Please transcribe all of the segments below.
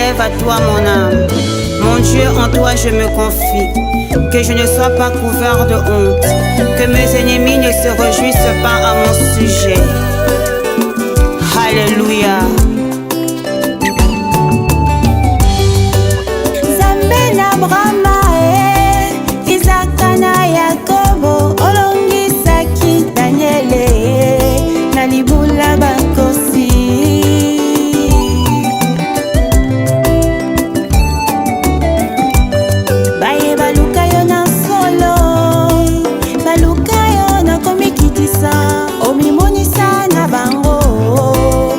m'élève à toi mon âme. Mon Dieu, en toi je me confie. Que je ne sois pas couvert de honte. Que mes ennemis ne se réjouissent pas à mon sujet. Alléluia. Zambena Brahma Isaka na Yakobo olongisaki Daniele na libula bakosi. Baye baluka yo na solo, baluka yo na komikitisa, omimonisa na bango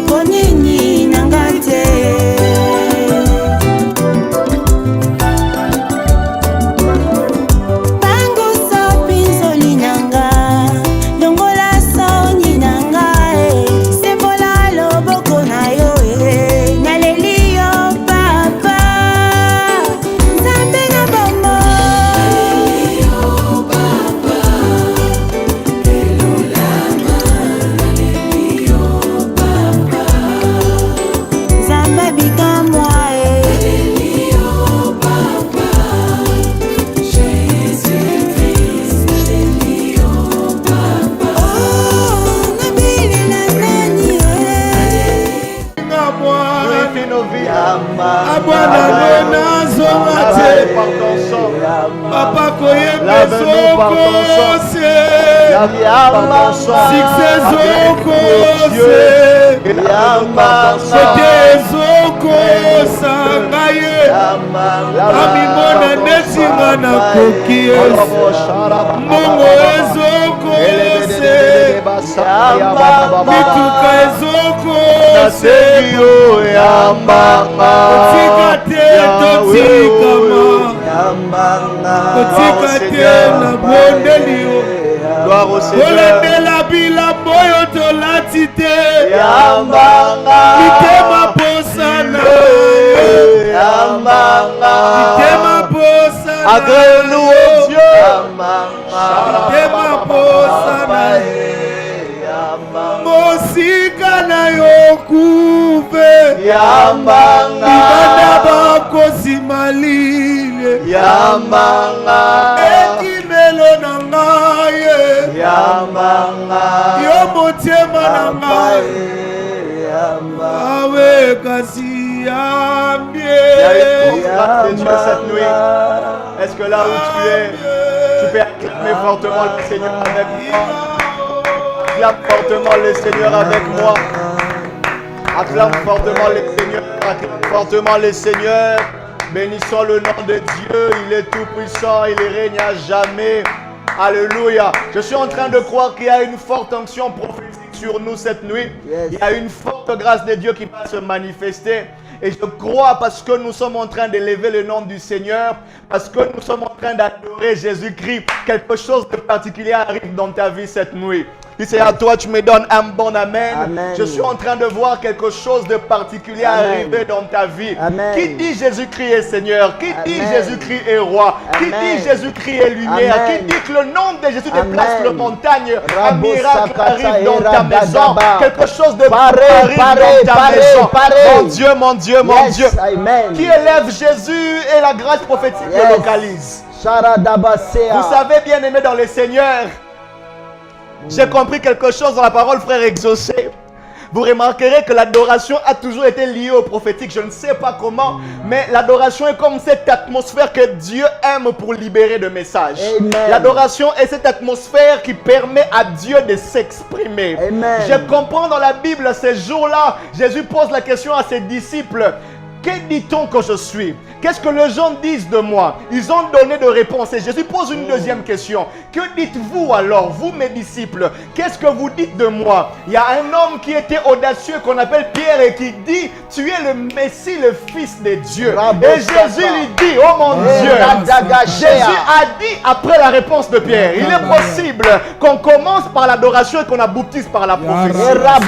konini nangate. Papa koyembe zokose succès zokose sote zokosa ngaye amimona nesinga na koki mbongo ezokose mituka ezokose otika te totikama kotika te na bondeli yo kolandela bilambo oyo tolati te mitema posana mitema posana agréez-nous au Dieu mitema posana mosika na yo kuve libanda bakozimalile ekimelo na ngaye yo motema na ngaye awe kasi yambie. Cette nuit, est-ce que là où tu es, tu peux acclamer fortement le Seigneur avec moi? Acclame fortement le Seigneur avec moi. Acclame fortement le Seigneur. Acclame fortement le Seigneur. Bénissons le nom de Dieu. Il est tout puissant. Il règne à jamais. Alléluia. Je suis en train de croire qu'il y a une forte onction prophétique sur nous cette nuit. Il y a une forte grâce de Dieu qui va se manifester. Et je crois parce que nous sommes en train d'élever le nom du Seigneur, parce que nous sommes en train d'adorer Jésus-Christ, quelque chose de particulier arrive dans ta vie cette nuit. Si c'est à toi, tu me donnes un bon amen. Amen. Je suis en train de voir quelque chose de particulier arriver dans ta vie. Amen. Qui dit Jésus-Christ est Seigneur? Qui dit Amen. Jésus-Christ est roi? Qui dit Jésus-Christ est lumière? Amen. Qui dit que le nom de Jésus déplace Amen. le montagne? Un Rabo miracle sakata arrive dans ta era maison. dadaba. Quelque chose de Paré, arrive dans ta paré, maison. paré. Mon Dieu, mon Dieu, mon Yes, Dieu. amen. Qui élève Jésus et la grâce prophétique le localise. Vous savez, bien aimé dans le Seigneur, j'ai compris quelque chose dans la parole, frère exaucé. Vous remarquerez que l'adoration a toujours été liée au prophétique. Je ne sais pas comment, mais l'adoration est comme cette atmosphère que Dieu aime pour libérer de messages. L'adoration est cette atmosphère qui permet à Dieu de s'exprimer. Je comprends dans la Bible, ces jours-là, Jésus pose la question à ses disciples. Que dit-on que je suis? Qu'est-ce que les gens disent de moi? Ils ont donné de réponses. Et Jésus pose une deuxième question. Que dites-vous alors, vous mes disciples? Qu'est-ce que vous dites de moi? Il y a un homme qui était audacieux qu'on appelle Pierre et qui dit, tu es le Messie, le Fils de Dieu. Et Jésus lui dit, oh mon Dieu, Jésus a dit après la réponse de Pierre, il est possible qu'on commence par l'adoration et qu'on aboutisse par la prophétie.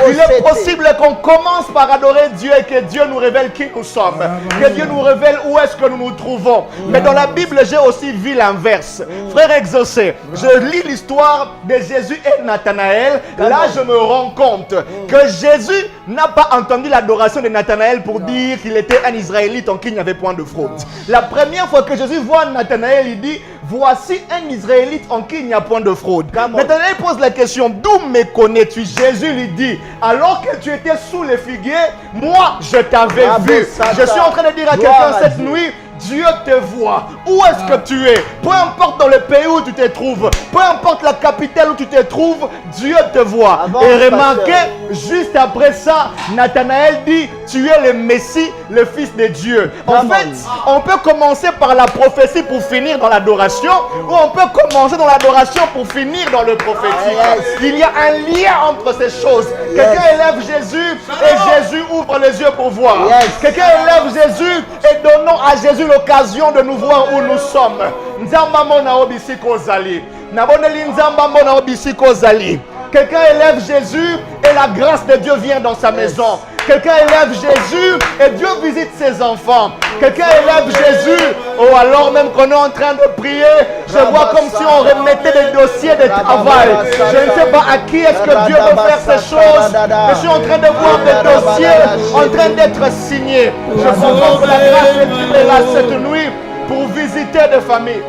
Il est possible qu'on commence par adorer Dieu et que Dieu nous révèle qui nous sommes. sommes. Que Dieu nous révèle où est-ce que nous nous trouvons. Mais dans la Bible, j'ai aussi vu l'inverse. Frère exaucé, je lis l'histoire de Jésus et Nathanaël. Là, je me rends compte que Jésus n'a pas entendu l'adoration de Nathanaël pour dire qu'il était un Israélite en qui il n'y avait point de fraude. La première fois que Jésus voit Nathanaël, il dit: voici un Israélite en qui il n'y a point de fraude. Nathanaël pose la question: d'où me connais-tu? Jésus lui dit: alors que tu étais sous les figuiers, moi je t'avais vu. Je suis en train de dire à quelqu'un cette nuit: Dieu te voit. Où est-ce que tu es? Peu importe dans le pays où tu te trouves, peu importe la capitale où tu te trouves, Dieu te voit. Et remarquez, juste après ça, Nathanaël dit: tu es le Messie, le Fils de Dieu. En fait, on peut commencer par la prophétie pour finir dans l'adoration, ou on peut commencer dans l'adoration pour finir dans le prophétique. Il y a un lien entre ces choses. Quelqu'un élève Jésus et Jésus ouvre les yeux pour voir. Quelqu'un élève Jésus et donnons à Jésus l'occasion de nous voir où nous sommes. Nzamba mona obisi kozali. Naboneli nzamba mona obisi kozali. Quelqu'un élève Jésus et la grâce de Dieu vient dans sa maison. Quelqu'un élève Jésus et Dieu visite ses enfants. Quelqu'un élève Jésus, oh, alors même qu'on est en train de prier, je vois comme si on remettait des dossiers de travail. Je ne sais pas à qui est-ce que Dieu veut faire ces choses. Je suis en train de voir des dossiers en train d'être signés. Je comprends que la grâce de Dieu est là cette nuit pour visiter des familles.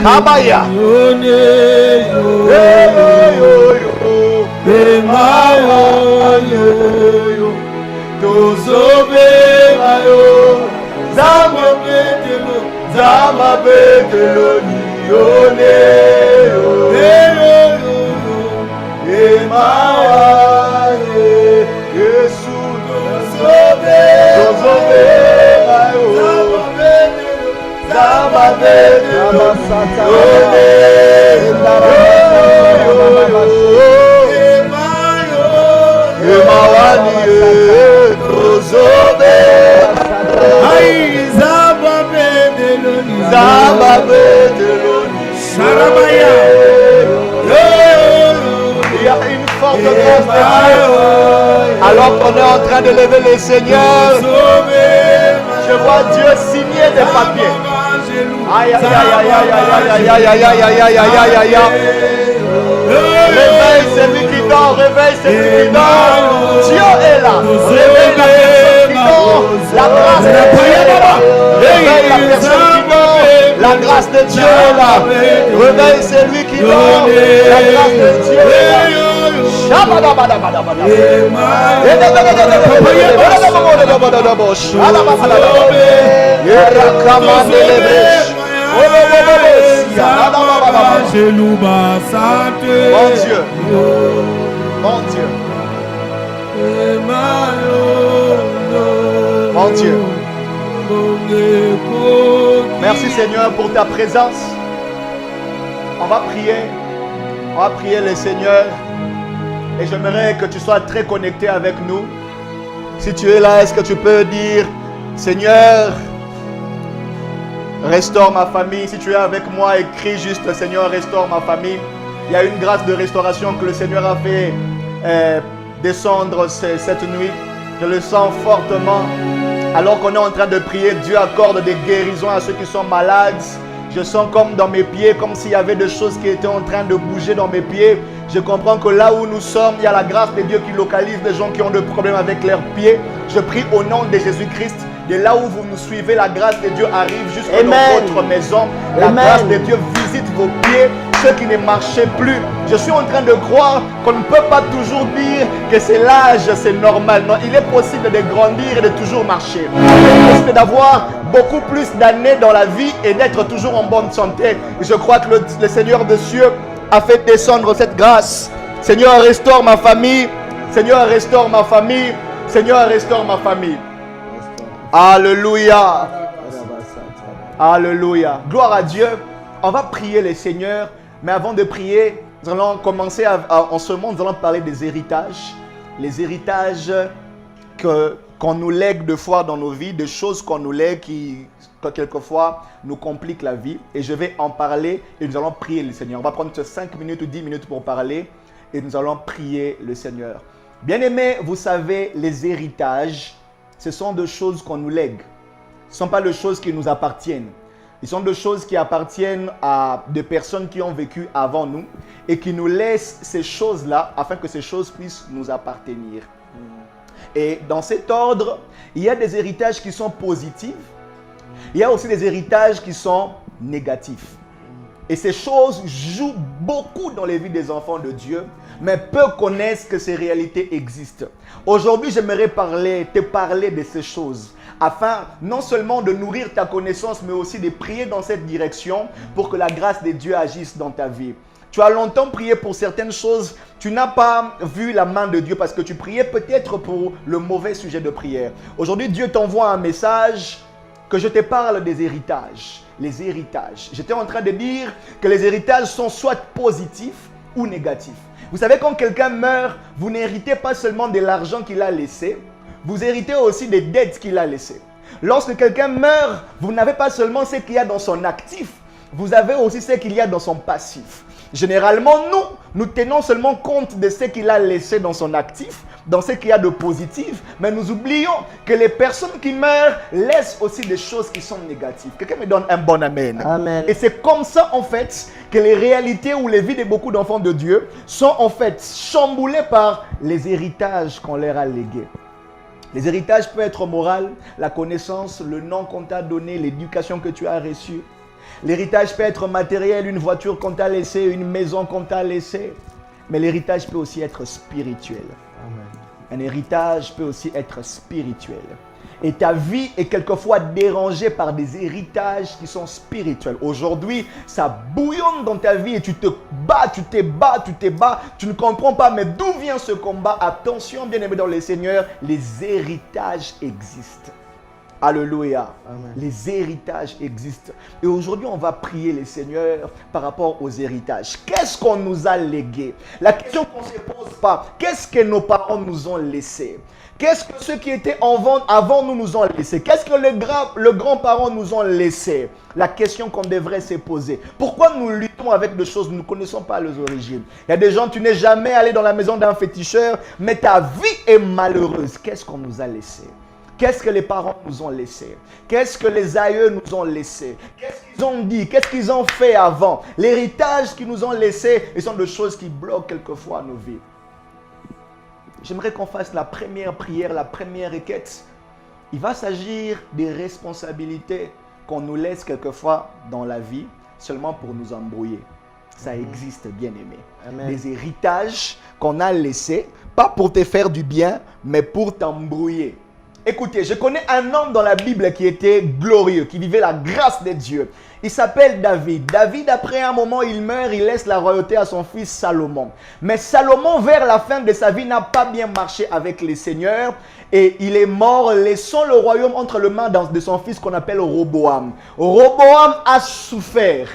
Kabaya. Il y a une forte grâce de Dieu. Alors qu'on est en train de lever les seigneurs, je vois Dieu signer des papiers. Aïe aïe aïe aïe aïe aïe aïe aïe aïe aïe aïe aïe. Réveille celui qui dort, réveille celui qui dort. Dieu est là. Réveille la personne qui dort. La grâce de Dieu est là. Réveille la personne qui dort. La grâce de Dieu est là. Réveille celui qui dort. La grâce de Dieu est là. Mon Dieu, mon Dieu, mon Dieu. Merci Seigneur pour ta présence. On va prier le Seigneur. Et j'aimerais que tu sois très connecté avec nous. Si tu es là, est-ce que tu peux dire: Seigneur, restaure ma famille. Si tu es avec moi, écris juste: Seigneur, restaure ma famille. Il y a une grâce de restauration que le Seigneur a fait descendre cette nuit. Je le sens fortement. Alors qu'on est en train de prier, Dieu accorde des guérisons à ceux qui sont malades. Je sens comme dans mes pieds, comme s'il y avait des choses qui étaient en train de bouger dans mes pieds. Je comprends que là où nous sommes, il y a la grâce de Dieu qui localise des gens qui ont des problèmes avec leurs pieds. Je prie au nom de Jésus-Christ. De là où vous nous suivez, la grâce de Dieu arrive jusque dans votre maison. La grâce de Dieu visite vos pieds, ceux qui ne marchaient plus. Je suis en train de croire qu'on ne peut pas toujours dire que c'est l'âge, c'est normal. Non, il est possible de grandir et de toujours marcher. Il est possible d'avoir beaucoup plus d'années dans la vie et d'être toujours en bonne santé. Et je crois que le Seigneur des cieux a fait descendre cette grâce. Seigneur, restaure ma famille. Seigneur, restaure ma famille. Seigneur, restaure ma famille. Alléluia. Alléluia. Gloire à Dieu. On va prier le Seigneur. Mais avant de prier, nous allons commencer en ce moment, nous allons parler des héritages. Les héritages qu'on nous lègue de fois dans nos vies, des choses qu'on nous lègue qui quelquefois nous compliquent la vie. Et je vais en parler et nous allons prier le Seigneur. On va prendre 5 minutes ou 10 minutes pour parler et nous allons prier le Seigneur. Bien-aimés, vous savez, les héritages, ce sont des choses qu'on nous lègue. Ce ne sont pas des choses qui nous appartiennent. Ce sont des choses qui appartiennent à des personnes qui ont vécu avant nous et qui nous laissent ces choses-là afin que ces choses puissent nous appartenir. Et dans cet ordre, il y a des héritages qui sont positifs. Il y a aussi des héritages qui sont négatifs. Et ces choses jouent beaucoup dans les vies des enfants de Dieu, mais peu connaissent que ces réalités existent. Aujourd'hui, j'aimerais te parler de ces choses, afin non seulement de nourrir ta connaissance, mais aussi de prier dans cette direction pour que la grâce de Dieu agisse dans ta vie. Tu as longtemps prié pour certaines choses, tu n'as pas vu la main de Dieu parce que tu priais peut-être pour le mauvais sujet de prière. Aujourd'hui, Dieu t'envoie un message que je te parle des héritages. Les héritages. J'étais en train de dire que les héritages sont soit positifs ou négatifs. Vous savez, quand quelqu'un meurt, vous n'héritez pas seulement de l'argent qu'il a laissé, vous héritez aussi des dettes qu'il a laissées. Lorsque quelqu'un meurt, vous n'avez pas seulement ce qu'il y a dans son actif, vous avez aussi ce qu'il y a dans son passif. Généralement, nous tenons seulement compte de ce qu'il a laissé dans son actif, dans ce qu'il y a de positif, mais nous oublions que les personnes qui meurent laissent aussi des choses qui sont négatives. Quelqu'un me donne un bon amen. Amen. Et c'est comme ça, en fait, que les réalités ou les vies de beaucoup d'enfants de Dieu sont en fait chamboulées par les héritages qu'on leur a légués. Les héritages peuvent être moral, la connaissance, le nom qu'on t'a donné, l'éducation que tu as reçue. L'héritage peut être matériel, une voiture qu'on t'a laissée, une maison qu'on t'a laissée. Mais l'héritage peut aussi être spirituel. Amen. Un héritage peut aussi être spirituel. Et ta vie est quelquefois dérangée par des héritages qui sont spirituels. Aujourd'hui, ça bouillonne dans ta vie et tu te bats, tu te bats. Tu ne comprends pas, mais d'où vient ce combat? Attention, bien-aimés dans le Seigneur, les héritages existent. Alléluia. Amen. Les héritages existent. Et aujourd'hui, on va prier le Seigneur par rapport aux héritages. Qu'est-ce qu'on nous a légué? La question qu'on ne se pose pas, qu'est-ce que nos parents nous ont laissé? Qu'est-ce que ceux qui étaient en vente avant nous ont laissé? Qu'est-ce que les grands-parents nous ont laissé? La question qu'on devrait se poser. Pourquoi nous luttons avec des choses, nous ne connaissons pas les origines? Il y a des gens, tu n'es jamais allé dans la maison d'un féticheur, mais ta vie est malheureuse. Qu'est-ce qu'on nous a laissé? Qu'est-ce que les parents nous ont laissé? Qu'est-ce que les aïeux nous ont laissé? Qu'est-ce qu'ils ont dit? Qu'est-ce qu'ils ont fait avant? L'héritage qu'ils nous ont laissé, ce sont des choses qui bloquent quelquefois nos vies. J'aimerais qu'on fasse la première prière, la première requête. Il va s'agir des responsabilités qu'on nous laisse quelquefois dans la vie, seulement pour nous embrouiller. Ça existe, bien-aimé. Des héritages qu'on a laissés, pas pour te faire du bien, mais pour t'embrouiller. Écoutez, je connais un homme dans la Bible qui était glorieux, qui vivait la grâce de Dieu. Il s'appelle David. David, après un moment, il meurt, il laisse la royauté à son fils Salomon. Mais Salomon, vers la fin de sa vie, n'a pas bien marché avec les seigneurs et il est mort, laissant le royaume entre les mains de son fils qu'on appelle Roboam. Roboam a souffert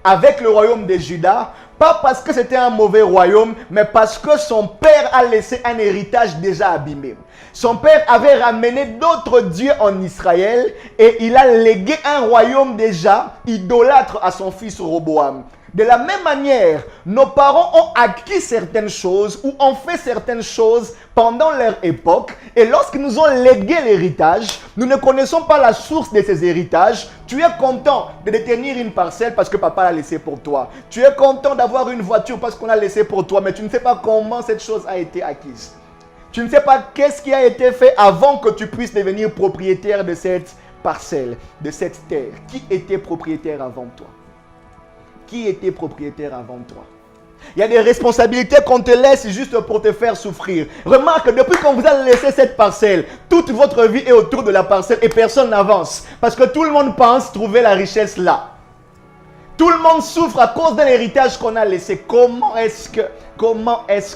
avec le royaume de Juda, pas parce que c'était un mauvais royaume, mais parce que son père a laissé un héritage déjà abîmé. Son père avait ramené d'autres dieux en Israël et il a légué un royaume déjà idolâtre à son fils Roboam. De la même manière, nos parents ont acquis certaines choses ou ont fait certaines choses pendant leur époque. Et lorsqu'ils nous ont légué l'héritage, nous ne connaissons pas la source de ces héritages. Tu es content de détenir une parcelle parce que papa l'a laissé pour toi. Tu es content d'avoir une voiture parce qu'on l'a laissé pour toi. Mais tu ne sais pas comment cette chose a été acquise. Tu ne sais pas qu'est-ce qui a été fait avant que tu puisses devenir propriétaire de cette parcelle, de cette terre. Qui était propriétaire avant toi? Qui était propriétaire avant toi? Il y a des responsabilités qu'on te laisse juste pour te faire souffrir. Remarque, depuis qu'on vous a laissé cette parcelle, toute votre vie est autour de la parcelle et personne n'avance. Parce que tout le monde pense trouver la richesse là. Tout le monde souffre à cause de l'héritage qu'on a laissé. Comment est-ce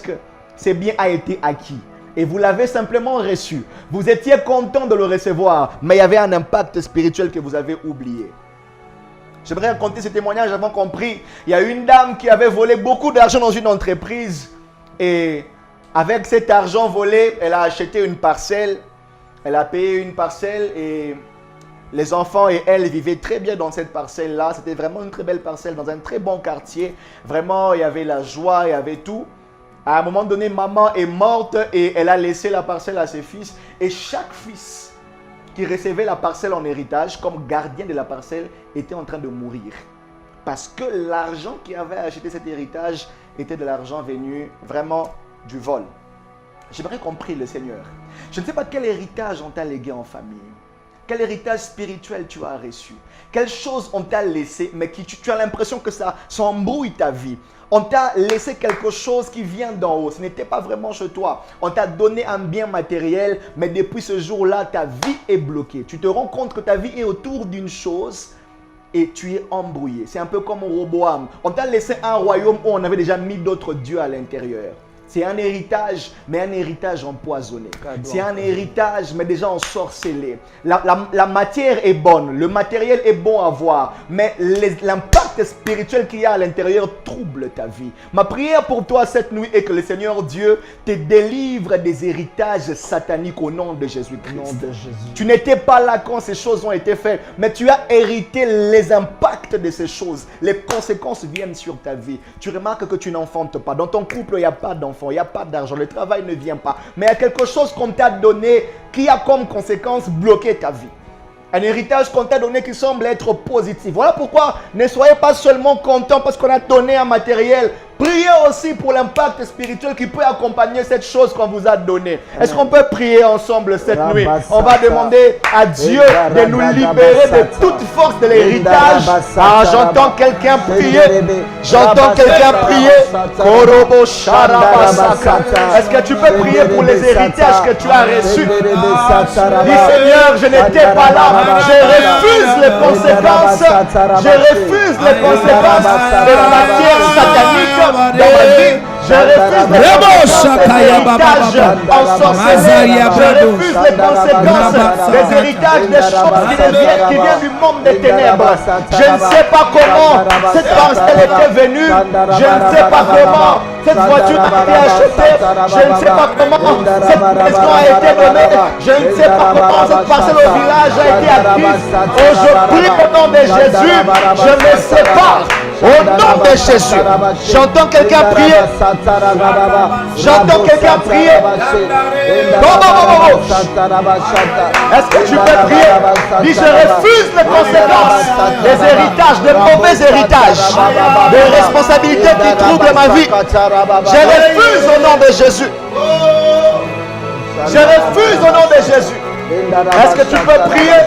que ce bien a été acquis? Et vous l'avez simplement reçu. Vous étiez content de le recevoir, mais il y avait un impact spirituel que vous avez oublié. J'aimerais raconter ce témoignage avant qu'on prie. Il y a une dame qui avait volé beaucoup d'argent dans une entreprise. Et avec cet argent volé, elle a acheté une parcelle. Elle a payé une parcelle et les enfants et elle vivaient très bien dans cette parcelle-là. C'était vraiment une très belle parcelle dans un très bon quartier. Vraiment, il y avait la joie, il y avait tout. À un moment donné, maman est morte et elle a laissé la parcelle à ses fils. Et chaque fils qui recevait la parcelle en héritage comme gardien de la parcelle était en train de mourir. Parce que l'argent qui avait acheté cet héritage était de l'argent venu vraiment du vol. J'aimerais qu'on prie le Seigneur. Je ne sais pas quel héritage on t'a légué en famille. Quel héritage spirituel tu as reçu. Quelle chose on t'a laissé, mais tu as l'impression que ça embrouille ta vie. On t'a laissé quelque chose qui vient d'en haut. Ce n'était pas vraiment chez toi. On t'a donné un bien matériel, mais depuis ce jour-là, ta vie est bloquée. Tu te rends compte que ta vie est autour d'une chose et tu es embrouillé. C'est un peu comme Roboam. On t'a laissé un royaume où on avait déjà mis d'autres dieux à l'intérieur. C'est un héritage, mais un héritage empoisonné. C'est un héritage, mais déjà ensorcelé. La matière est bonne, le matériel est bon à voir, mais l'impact spirituel qu'il y a à l'intérieur trouble ta vie. Ma prière pour toi cette nuit est que le Seigneur Dieu te délivre des héritages sataniques au nom de Jésus-Christ. Tu n'étais pas là quand ces choses ont été faites, mais tu as hérité les impacts de ces choses. Les conséquences viennent sur ta vie. Tu remarques que tu n'enfantes pas. Dans ton couple, il n'y a pas d'enfant. Il n'y a pas d'argent, le travail ne vient pas. Mais il y a quelque chose qu'on t'a donné qui a comme conséquence bloqué ta vie. Un héritage qu'on t'a donné qui semble être positif. Voilà pourquoi ne soyez pas seulement contents parce qu'on a donné un matériel. Priez aussi pour l'impact spirituel qui peut accompagner cette chose qu'on vous a donnée. Est-ce qu'on peut prier ensemble cette nuit? On va demander à Dieu de nous libérer de toute force de l'héritage. Ah, j'entends quelqu'un prier. J'entends quelqu'un prier. Est-ce que tu peux prier pour les héritages que tu as reçus? Dis Seigneur, je n'étais pas là. Je refuse les conséquences. Je refuse les conséquences de la matière satanique dans ma vie. Je refuse les conséquences des héritages ensorcelés. Je refuse les conséquences des héritages des choses qui viennent du monde des ténèbres. Je ne sais pas comment cette parcelle était venue. Je ne sais pas comment cette voiture a été achetée. Je ne sais pas comment cette maison a été donnée. Je ne sais pas comment cette parcelle au village a été acquise. Oh, je prie au nom de Jésus. Je me sépare. Au nom de Jésus. J'entends quelqu'un prier. J'entends quelqu'un prier. Est-ce que tu peux prier? Dis, je refuse les conséquences des héritages, de mauvais héritages, des responsabilités qui troublent ma vie. Je refuse au nom de Jésus. Je refuse au nom de Jésus. Est-ce que tu peux prier?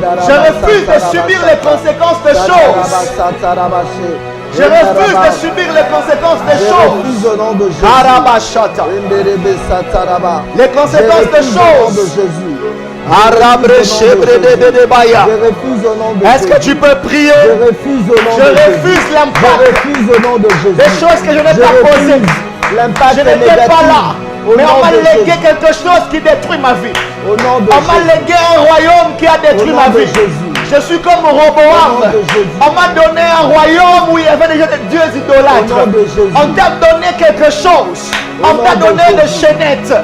Je refuse de subir les conséquences des choses. Je refuse de subir les conséquences des choses. Les conséquences des choses. Est-ce que tu peux prier? Je refuse l'impact des choses que je n'ai pas posées. Je n'étais pas là. Mais on m'a légué quelque chose qui détruit ma vie. On m'a légué un royaume qui a détruit ma vie. Je suis comme Roboam. On m'a donné un royaume où il y avait déjà des dieux idolâtres. On t'a donné quelque chose. On t'a donné des chaînettes.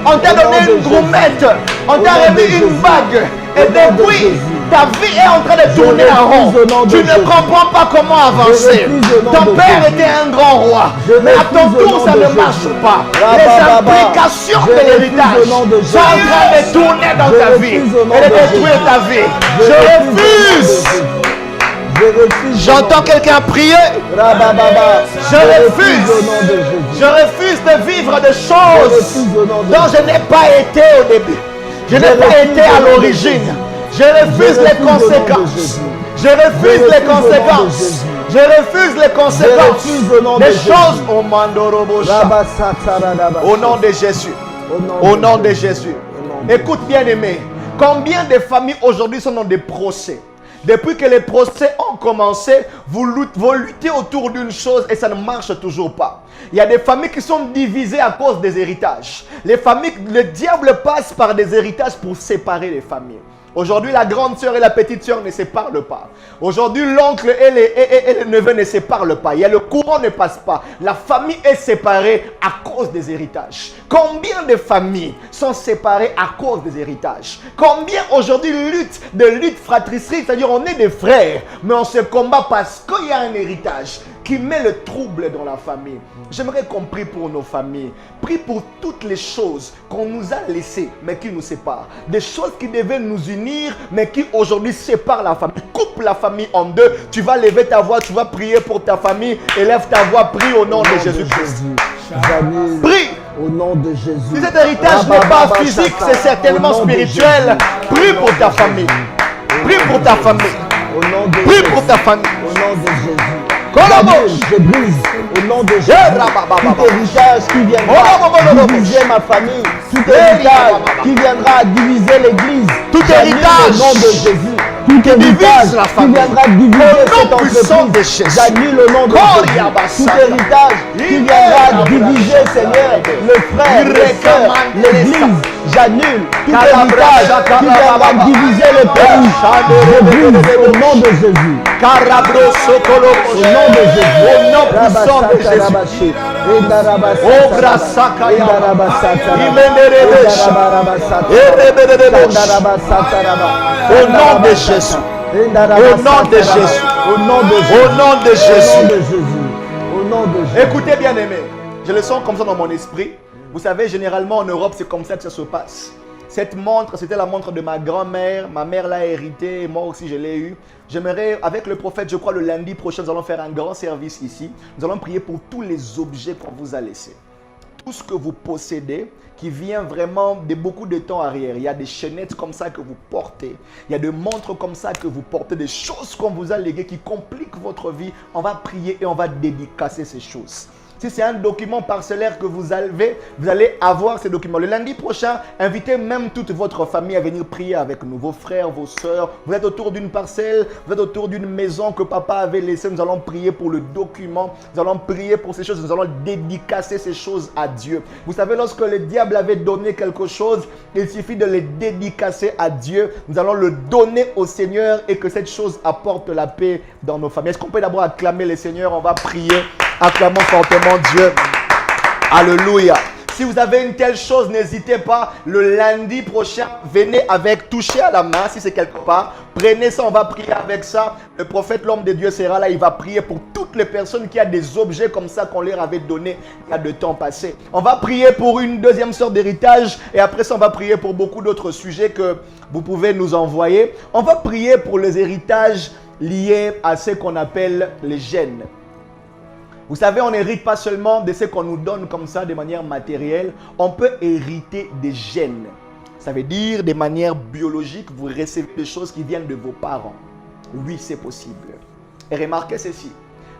On t'a donné une gourmette. On t'a remis une bague. Et depuis, ta vie est en train de tourner en rond. Tu ne comprends pas comment avancer. Ton père était un grand roi. Mais à ton tour, ça ne marche pas. Les implications de l'héritage sont en train de tourner dans ta vie et de détruire ta vie. Je refuse. J'entends quelqu'un prier. Je refuse. Je refuse de vivre des choses dont je n'ai pas été au début. Je n'ai pas été à l'origine. Je refuse les conséquences. Je refuse les conséquences. Je refuse les conséquences des choses au Mandorobosha. Au nom de Jésus. Au nom de Jésus. Écoute bien aimé. Combien de familles aujourd'hui sont dans des procès? Depuis que les procès ont commencé, vous luttez autour d'une chose et ça ne marche toujours pas. Il y a des familles qui sont divisées à cause des héritages. Les familles, le diable passe par des héritages pour séparer les familles. Aujourd'hui, la grande sœur et la petite sœur ne se parlent pas. Aujourd'hui, l'oncle et le neveu ne se parlent pas. Il y a le courant ne passe pas. La famille est séparée à cause des héritages. Combien de familles sont séparées à cause des héritages? Combien aujourd'hui lutte fratricide, c'est-à-dire on est des frères, mais on se combat parce qu'il y a un héritage. qui met le trouble dans la famille. J'aimerais qu'on prie pour nos familles. Prie pour toutes les choses qu'on nous a laissées, mais qui nous séparent. Des choses qui devaient nous unir, mais qui aujourd'hui séparent la famille. Coupe la famille en deux. Tu vas lever ta voix, tu vas prier pour ta famille. Élève ta voix, prie au nom de Jésus-Christ. Prie. Au nom de Jésus. Si cet héritage n'est pas physique, c'est certainement spirituel. Prie pour ta famille. Prie pour ta famille. Prie pour ta famille. Au nom de Jésus. Je brise au nom de Jésus tout héritage qui viendra diviser ma famille, tout héritage qui viendra diviser l'église, tout héritage au nom de Jésus, tout héritage qui viendra diviser cette entreprise, j'annule au nom de Jésus, tout héritage qui viendra diviser, Seigneur, le frère, les sœurs, l'église, j'annule tout héritage qui viendra diviser le pays, je brise au nom de Jésus. Au nom de Jésus, au nom puissant de Jésus. Au nom de Jésus. Au nom de Jésus. Au nom de Jésus. Au nom de Jésus. Au nom de Jésus. Écoutez bien aimé, je le sens comme ça dans mon esprit. Vous savez, généralement en Europe, c'est comme ça que ça se passe. Cette montre, c'était la montre de ma grand-mère. Ma mère l'a héritée et moi aussi je l'ai eue. J'aimerais, avec le prophète, je crois le lundi prochain, nous allons faire un grand service ici. Nous allons prier pour tous les objets qu'on vous a laissés. Tout ce que vous possédez, qui vient vraiment de beaucoup de temps arrière. Il y a des chaînettes comme ça que vous portez. Il y a des montres comme ça que vous portez. Des choses qu'on vous a léguées qui compliquent votre vie. On va prier et on va dédicacer ces choses. Si c'est un document parcellaire que vous avez, vous allez avoir ces documents. Le lundi prochain, invitez même toute votre famille à venir prier avec nous. Vos frères, vos sœurs. Vous êtes autour d'une parcelle, vous êtes autour d'une maison que papa avait laissée. Nous allons prier pour le document. Nous allons prier pour ces choses. Nous allons dédicacer ces choses à Dieu. Vous savez, lorsque le diable avait donné quelque chose, il suffit de le dédicacer à Dieu. Nous allons le donner au Seigneur et que cette chose apporte la paix dans nos familles. Est-ce qu'on peut d'abord acclamer le Seigneur? On va prier. Acclamons fortement Dieu. Alléluia. Si vous avez une telle chose, n'hésitez pas. Le lundi prochain, venez avec, touchez à la main si c'est quelque part. Prenez ça, on va prier avec ça. Le prophète, l'homme de Dieu sera là. Il va prier pour toutes les personnes qui ont des objets comme ça qu'on leur avait donné il y a de temps passé. On va prier pour une deuxième sorte d'héritage. Et après ça, on va prier pour beaucoup d'autres sujets que vous pouvez nous envoyer. On va prier pour les héritages liés à ce qu'on appelle les gènes. Vous savez, on n'hérite pas seulement de ce qu'on nous donne comme ça de manière matérielle. On peut hériter des gènes. Ça veut dire de manière biologique, vous recevez des choses qui viennent de vos parents. Oui, c'est possible. Et remarquez ceci.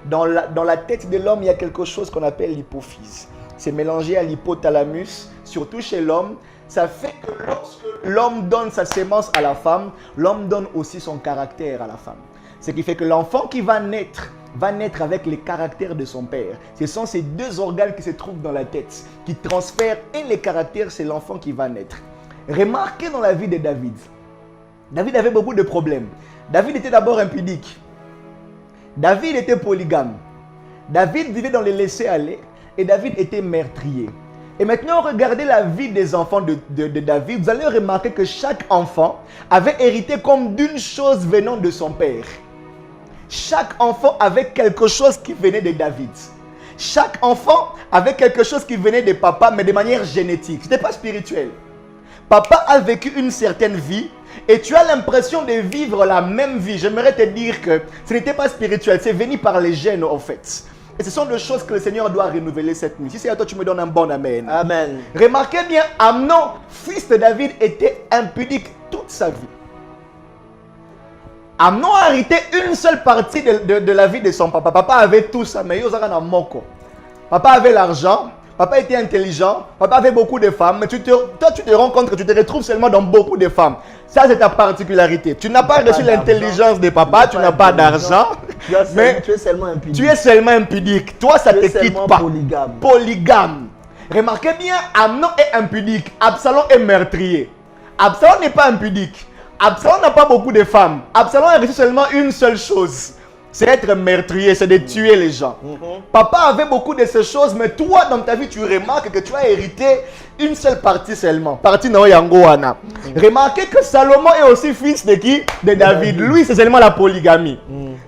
Dans la tête de l'homme, il y a quelque chose qu'on appelle l'hypophyse. C'est mélangé à l'hypothalamus, surtout chez l'homme. Ça fait que lorsque l'homme donne sa sémence à la femme, l'homme donne aussi son caractère à la femme. Ce qui fait que l'enfant qui va naître avec les caractères de son père. Ce sont ces deux organes qui se trouvent dans la tête, qui transfèrent et les caractères, c'est l'enfant qui va naître. Remarquez dans la vie de David. David avait beaucoup de problèmes. David était d'abord impudique. David était polygame. David vivait dans les laissés-aller et David était meurtrier. Et maintenant, regardez la vie des enfants de David. Vous allez remarquer que chaque enfant avait hérité comme d'une chose venant de son père. Chaque enfant avait quelque chose qui venait de David. Chaque enfant avait quelque chose qui venait de papa, mais de manière génétique. Ce n'était pas spirituel. Papa a vécu une certaine vie et tu as l'impression de vivre la même vie. J'aimerais te dire que ce n'était pas spirituel, c'est venu par les gènes en fait. Et ce sont des choses que le Seigneur doit renouveler cette nuit. Si c'est à toi, tu me donnes un bon amen. Amen. Remarquez bien, Amnon, fils de David, était impudique toute sa vie. Amnon a hérité une seule partie de la vie de son papa. Papa avait tout ça, mais il y a moko. Papa avait l'argent, papa était intelligent, papa avait beaucoup de femmes, mais toi tu te rends compte que tu te retrouves seulement dans beaucoup de femmes. Ça c'est ta particularité. Tu n'as pas reçu l'intelligence de papa, tu n'as pas d'argent, mais tu es seulement impudique. Tu es seulement impudique. Toi ça ne te quitte pas. Polygame. Remarquez bien, Amnon est impudique, Absalom est meurtrier. Absalom n'est pas impudique. Absalom n'a pas beaucoup de femmes. Absalom a reçu seulement une seule chose. c'est être meurtrier, c'est de tuer les gens. Papa avait beaucoup de ces choses, mais toi, dans ta vie, tu remarques que tu as hérité une seule partie seulement. Partie no yangoana. Remarquez que Salomon est aussi fils de qui? De David. Lui, c'est seulement la polygamie.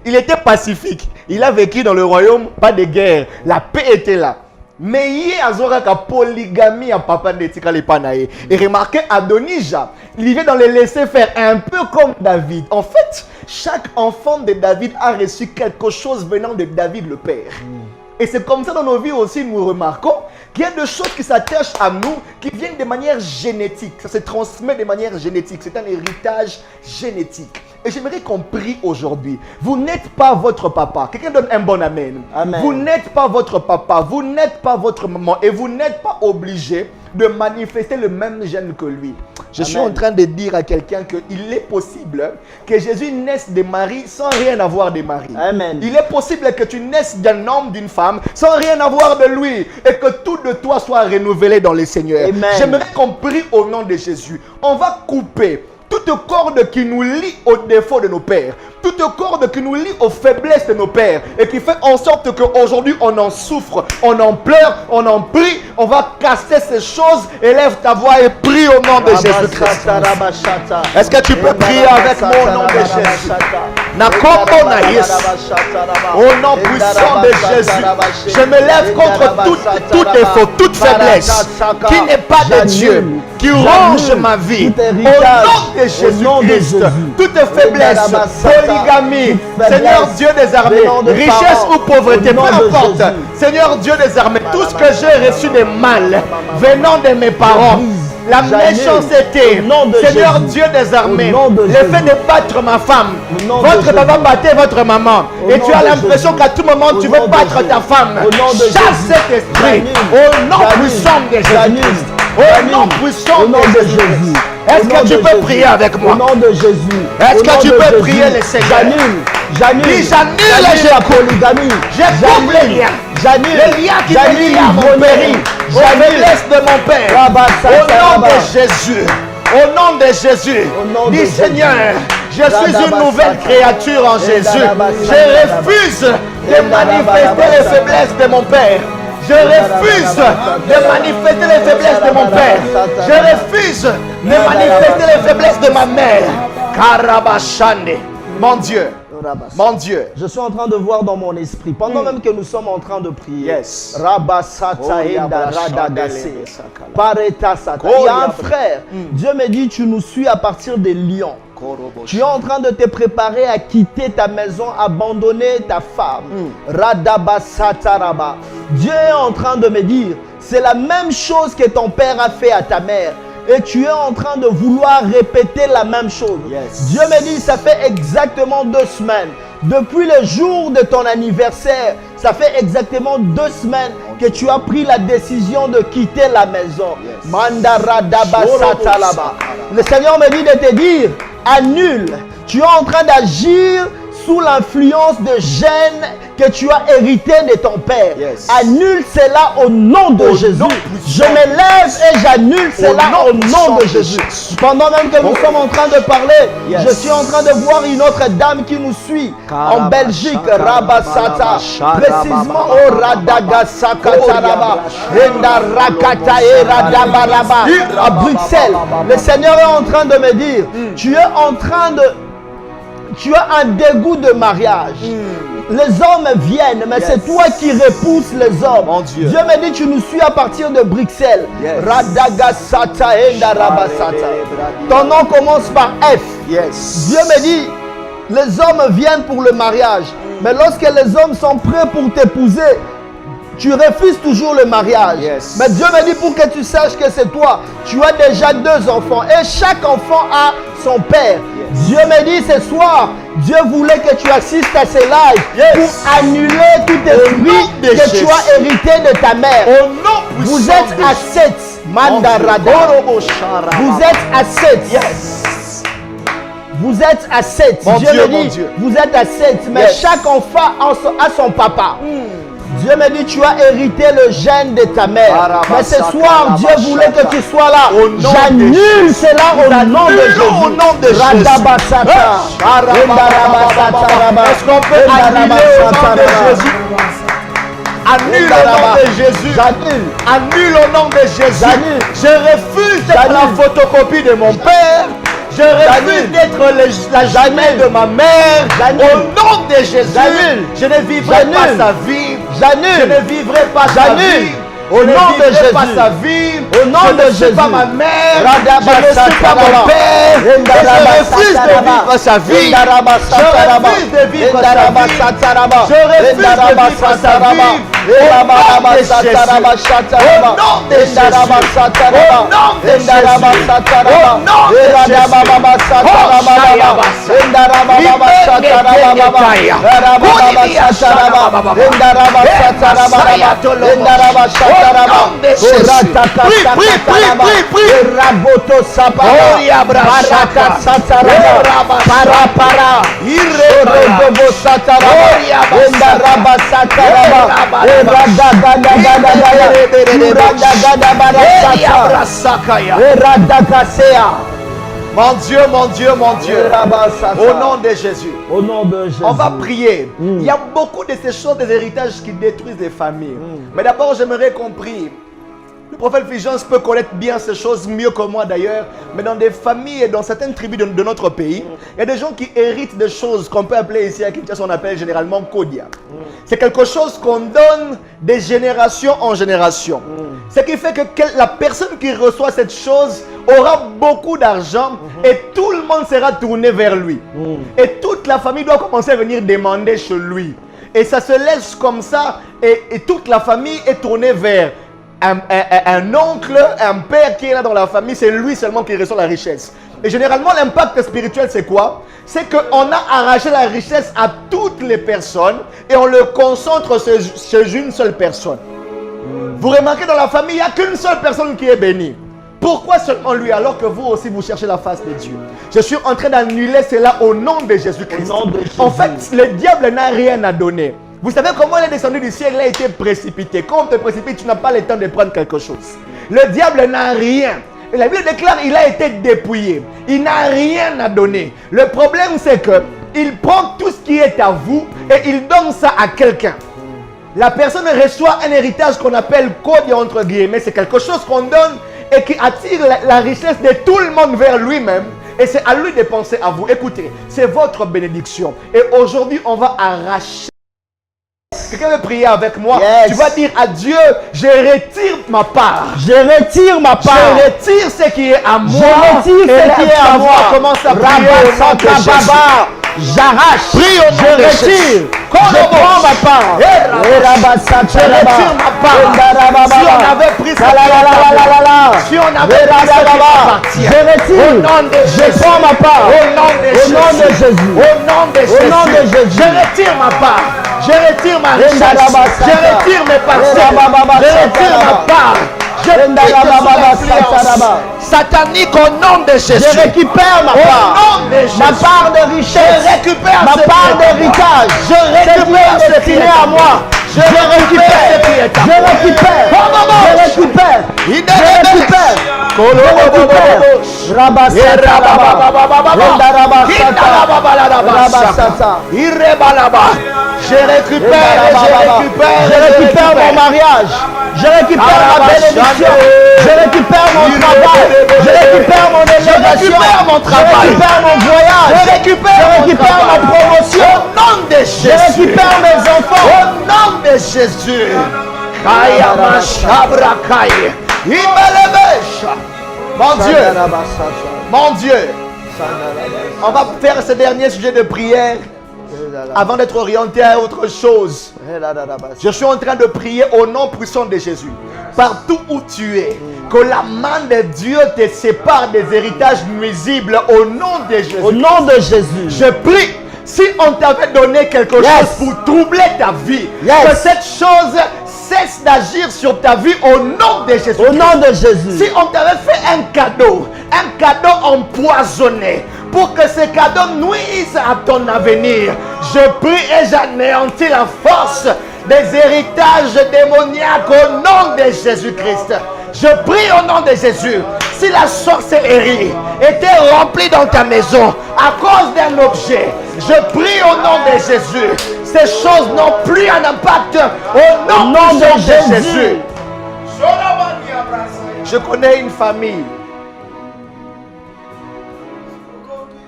Il était pacifique. Il a vécu dans le royaume, pas de guerre. La paix était là. Mais il y a une polygamie à papa de Tikale Panaye. Et remarquez, Adonija, il vivait dans les laisser-faire, un peu comme David. En fait, chaque enfant de David a reçu quelque chose venant de David le Père. Et c'est comme ça dans nos vies aussi, nous remarquons qu'il y a des choses qui s'attachent à nous, qui viennent de manière génétique. Ça se transmet de manière génétique. C'est un héritage génétique. Et j'aimerais qu'on prie aujourd'hui. Vous n'êtes pas votre papa. Quelqu'un donne un bon amen. Amen. Vous n'êtes pas votre papa. Vous n'êtes pas votre maman. Et vous n'êtes pas obligé de manifester le même gène que lui. Je suis en train de dire à quelqu'un qu'il est possible que Jésus naisse de Marie sans rien avoir de Marie. Amen. Il est possible que tu naisses d'un homme, d'une femme, sans rien avoir de lui. Et que tout de toi soit renouvelé dans le Seigneur. Amen. J'aimerais qu'on prie au nom de Jésus. On va couper toute corde qui nous lie aux défauts de nos pères, toute corde qui nous lie aux faiblesses de nos pères et qui fait en sorte qu'aujourd'hui on en souffre, on en pleure, on en prie, on va casser ces choses. Élève ta voix et prie au nom de Jésus-Christ. Est-ce que tu peux prier avec moi au nom de Jésus? Au nom puissant de Jésus, je me lève contre tout défaut, toute faiblesse qui n'est pas de Dieu, qui ronge ma vie. Au nom de Jésus-Christ, toute faiblesse, polygamie, Seigneur Dieu des armées, richesse ou pauvreté, peu importe, Seigneur Dieu des armées, tout ce que j'ai reçu de mal venant de mes parents, la méchanceté, Seigneur Dieu des armées, le fait de battre ma femme, votre papa battait votre maman, et tu as l'impression qu'à tout moment tu veux battre ta femme. Chasse cet esprit au nom puissant de Jésus. Au nom puissant de Jésus. Est-ce que tu peux prier avec moi? Au nom de Jésus. Est-ce que tu peux prier le Seigneur? J'annule la polygamie. Je coupe les liens. J'annule les liens qui me lient à mon père, aux faiblesses de mon père. Au nom de Jésus. Au nom de Jésus. Dis Seigneur, je suis une nouvelle créature en Jésus. Je refuse de manifester les faiblesses de mon père. Je refuse de manifester les faiblesses de mon père. Je refuse de manifester les faiblesses de ma mère. Karabashane. Mon Dieu. Mon Dieu. Je suis en train de voir dans mon esprit, pendant même que nous sommes en train de prier. Yes. Rabasata enda radagase. Pareta sata. Il y a un frère. Dieu me dit, tu nous suis à partir des lions. Tu es en train de te préparer à quitter ta maison, abandonner ta femme. Radabasata raba. Dieu est en train de me dire, c'est la même chose que ton père a fait à ta mère. Et tu es en train de vouloir répéter la même chose. Yes. Dieu me dit, ça fait exactement 2 semaines. Depuis le jour de ton anniversaire, ça fait exactement 2 semaines que tu as pris la décision de quitter la maison. Yes. Mandara dabasata là-bas. Le Seigneur me dit de te dire, annule. Tu es en train d'agir sous l'influence de gènes que tu as hérité de ton père. Yes. Annule cela au nom de Jésus. Je me lève et j'annule cela au nom de Jésus. Pendant même que nous sommes en train de parler, je suis en train de voir une autre dame qui nous suit en Belgique, Rabasata, précisément au Radagasakataraba, à Bruxelles. Le Seigneur est en train de me dire, tu as un dégoût de mariage. Les hommes viennent, mais c'est toi qui repousses les hommes. Mon Dieu. Dieu me dit, tu nous suis à partir de Bruxelles. Radagasata enda rabasata. Ton nom commence par F. Yes. Dieu me dit, les hommes viennent pour le mariage. Mais lorsque les hommes sont prêts pour t'épouser, tu refuses toujours le mariage. Yes. Mais Dieu me dit pour que tu saches que c'est toi. Tu as déjà 2 enfants et chaque enfant a son père. Yes. Dieu me dit ce soir, Dieu voulait que tu assistes à ces lives pour annuler tout esprit que tu as hérité de ta mère. Vous êtes à 7. Mandarada. Vous êtes à 7. Yes. Vous êtes à 7. Dieu me dit, vous êtes à 7. Mais chaque enfant a son papa. Dieu me dit, tu as hérité le gène de ta mère. Mais ce soir, Dieu voulait que tu sois là. J'annule cela au nom de Jésus. Au nom de Jésus. Est-ce qu'on peut annuler au nom de Jésus? Annule au nom de Jésus. Annule au nom de Jésus. Je refuse d'être la photocopie de mon père. Je refuse d'être la jumelle de ma mère. Au nom de Jésus, je ne vivrai pas sa vie. Je ne vivrai pas sa vie. Au nom de Jésus, pas sa vie. Au nom de Jésus, pas ma mère. Je ne suis pas mon père. Je refuse de vivre sa vie. Je refuse de vivre sa vie. Je refuse de vivre sa vie. Au nom de Jésus. Au nom de Jésus. Au nom de Jésus. Au nom de Mon Dieu, mon Dieu, mon Dieu. Au nom de Jésus. Au nom de Jésus. On va prier. Il y a beaucoup de ces choses, des héritages qui détruisent les familles. Mais d'abord, j'aimerais qu'on prie. Le prophète Fulgence peut connaître bien ces choses mieux que moi d'ailleurs, mais dans des familles et dans certaines tribus de notre pays, il y a des gens qui héritent de choses qu'on peut appeler ici à Kinshasa, on appelle généralement Kodia. C'est quelque chose qu'on donne de génération en génération. Ce qui fait que la personne qui reçoit cette chose aura beaucoup d'argent et tout le monde sera tourné vers lui. Et toute la famille doit commencer à venir demander chez lui. Et ça se laisse comme ça et toute la famille est tournée vers un oncle, un père qui est là dans la famille, c'est lui seulement qui reçoit la richesse. Et généralement, l'impact spirituel, c'est quoi? C'est qu'on a arraché la richesse à toutes les personnes et on le concentre chez une seule personne. Vous remarquez, dans la famille, il n'y a qu'une seule personne qui est bénie. Pourquoi seulement lui alors que vous aussi vous cherchez la face de Dieu? Je suis en train d'annuler cela au nom de Jésus-Christ. En fait, le diable n'a rien à donner. Vous savez comment il est descendu du ciel, il a été précipité. Quand on te précipite, tu n'as pas le temps de prendre quelque chose. Le diable n'a rien. Et la Bible déclare qu'il a été dépouillé. Il n'a rien à donner. Le problème, c'est qu'il prend tout ce qui est à vous et il donne ça à quelqu'un. La personne reçoit un héritage qu'on appelle code entre guillemets. C'est quelque chose qu'on donne et qui attire la richesse de tout le monde vers lui-même. Et c'est à lui de penser à vous. Écoutez, c'est votre bénédiction. Et aujourd'hui, on va arracher. Quelqu'un veut prier avec moi? Tu vas dire à Dieu, je retire ma part. Je retire ma part. Je retire ce qui est à moi. Je retire ce qui est à moi. Commence à prier au nom de Jésus. J'arrache. Prie au nom je de retire. Jésus. Je prends ma part. Je retire ma part. Si on avait pris ça, si on avait pris ça, je retire. Au nom de Jésus. Je prends ma part. Au nom de Jésus. Au nom de Jésus. Au nom de Au nom de Jésus. Jésus. Je retire ma part. Je retire ma richesse. Je retire mes parcelles. Je retire ma part. Je quitte l'influence satanique au nom de Jésus. Je récupère ma part. Au nom de Jésus. Ma part de richesse. Je récupère ma part d'héritage. Je récupère ce qui est à moi. Je récupère. Je récupère. Je récupère. Je récupère. Je récupère mon mariage. Je récupère ma bénédiction. Je récupère mon travail. Je récupère mon élévation. Je récupère mon voyage. Je récupère ma promotion. Au nom de Jésus. Je récupère mes enfants. Au nom de Jésus. Mon Dieu. Mon Dieu. On va faire ce dernier sujet de prière avant d'être orienté à autre chose. Je suis en train de prier au nom puissant de Jésus. Partout où tu es, que la main de Dieu te sépare des héritages nuisibles au nom de Jésus. Au nom de Jésus. Je prie, si on t'avait donné quelque chose pour troubler ta vie, que cette chose cesse d'agir sur ta vie au nom de Jésus. Au nom de Jésus. Si on t'avait fait un cadeau empoisonné, pour que ce cadeau nuise à ton avenir, je prie et j'anéantis la force des héritages démoniaques au nom de Jésus-Christ. Je prie au nom de Jésus. Si la sorcellerie était remplie dans ta maison à cause d'un objet, je prie au nom de Jésus. Ces choses n'ont plus un impact au nom de Jésus. Je connais une famille.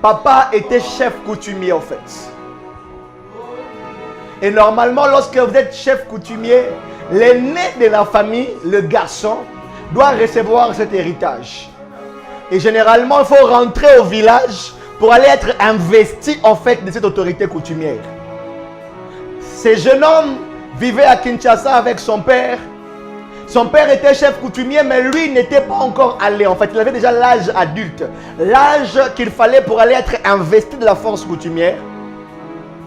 Papa était chef coutumier en fait. Et normalement, lorsque vous êtes chef coutumier, l'aîné de la famille, le garçon, doit recevoir cet héritage. Et généralement, il faut rentrer au village pour aller être investi en fait de cette autorité coutumière. Ce jeune homme vivait à Kinshasa avec son père. Son père était chef coutumier, mais lui n'était pas encore allé. En fait, il avait déjà l'âge adulte. L'âge qu'il fallait pour aller être investi de la force coutumière.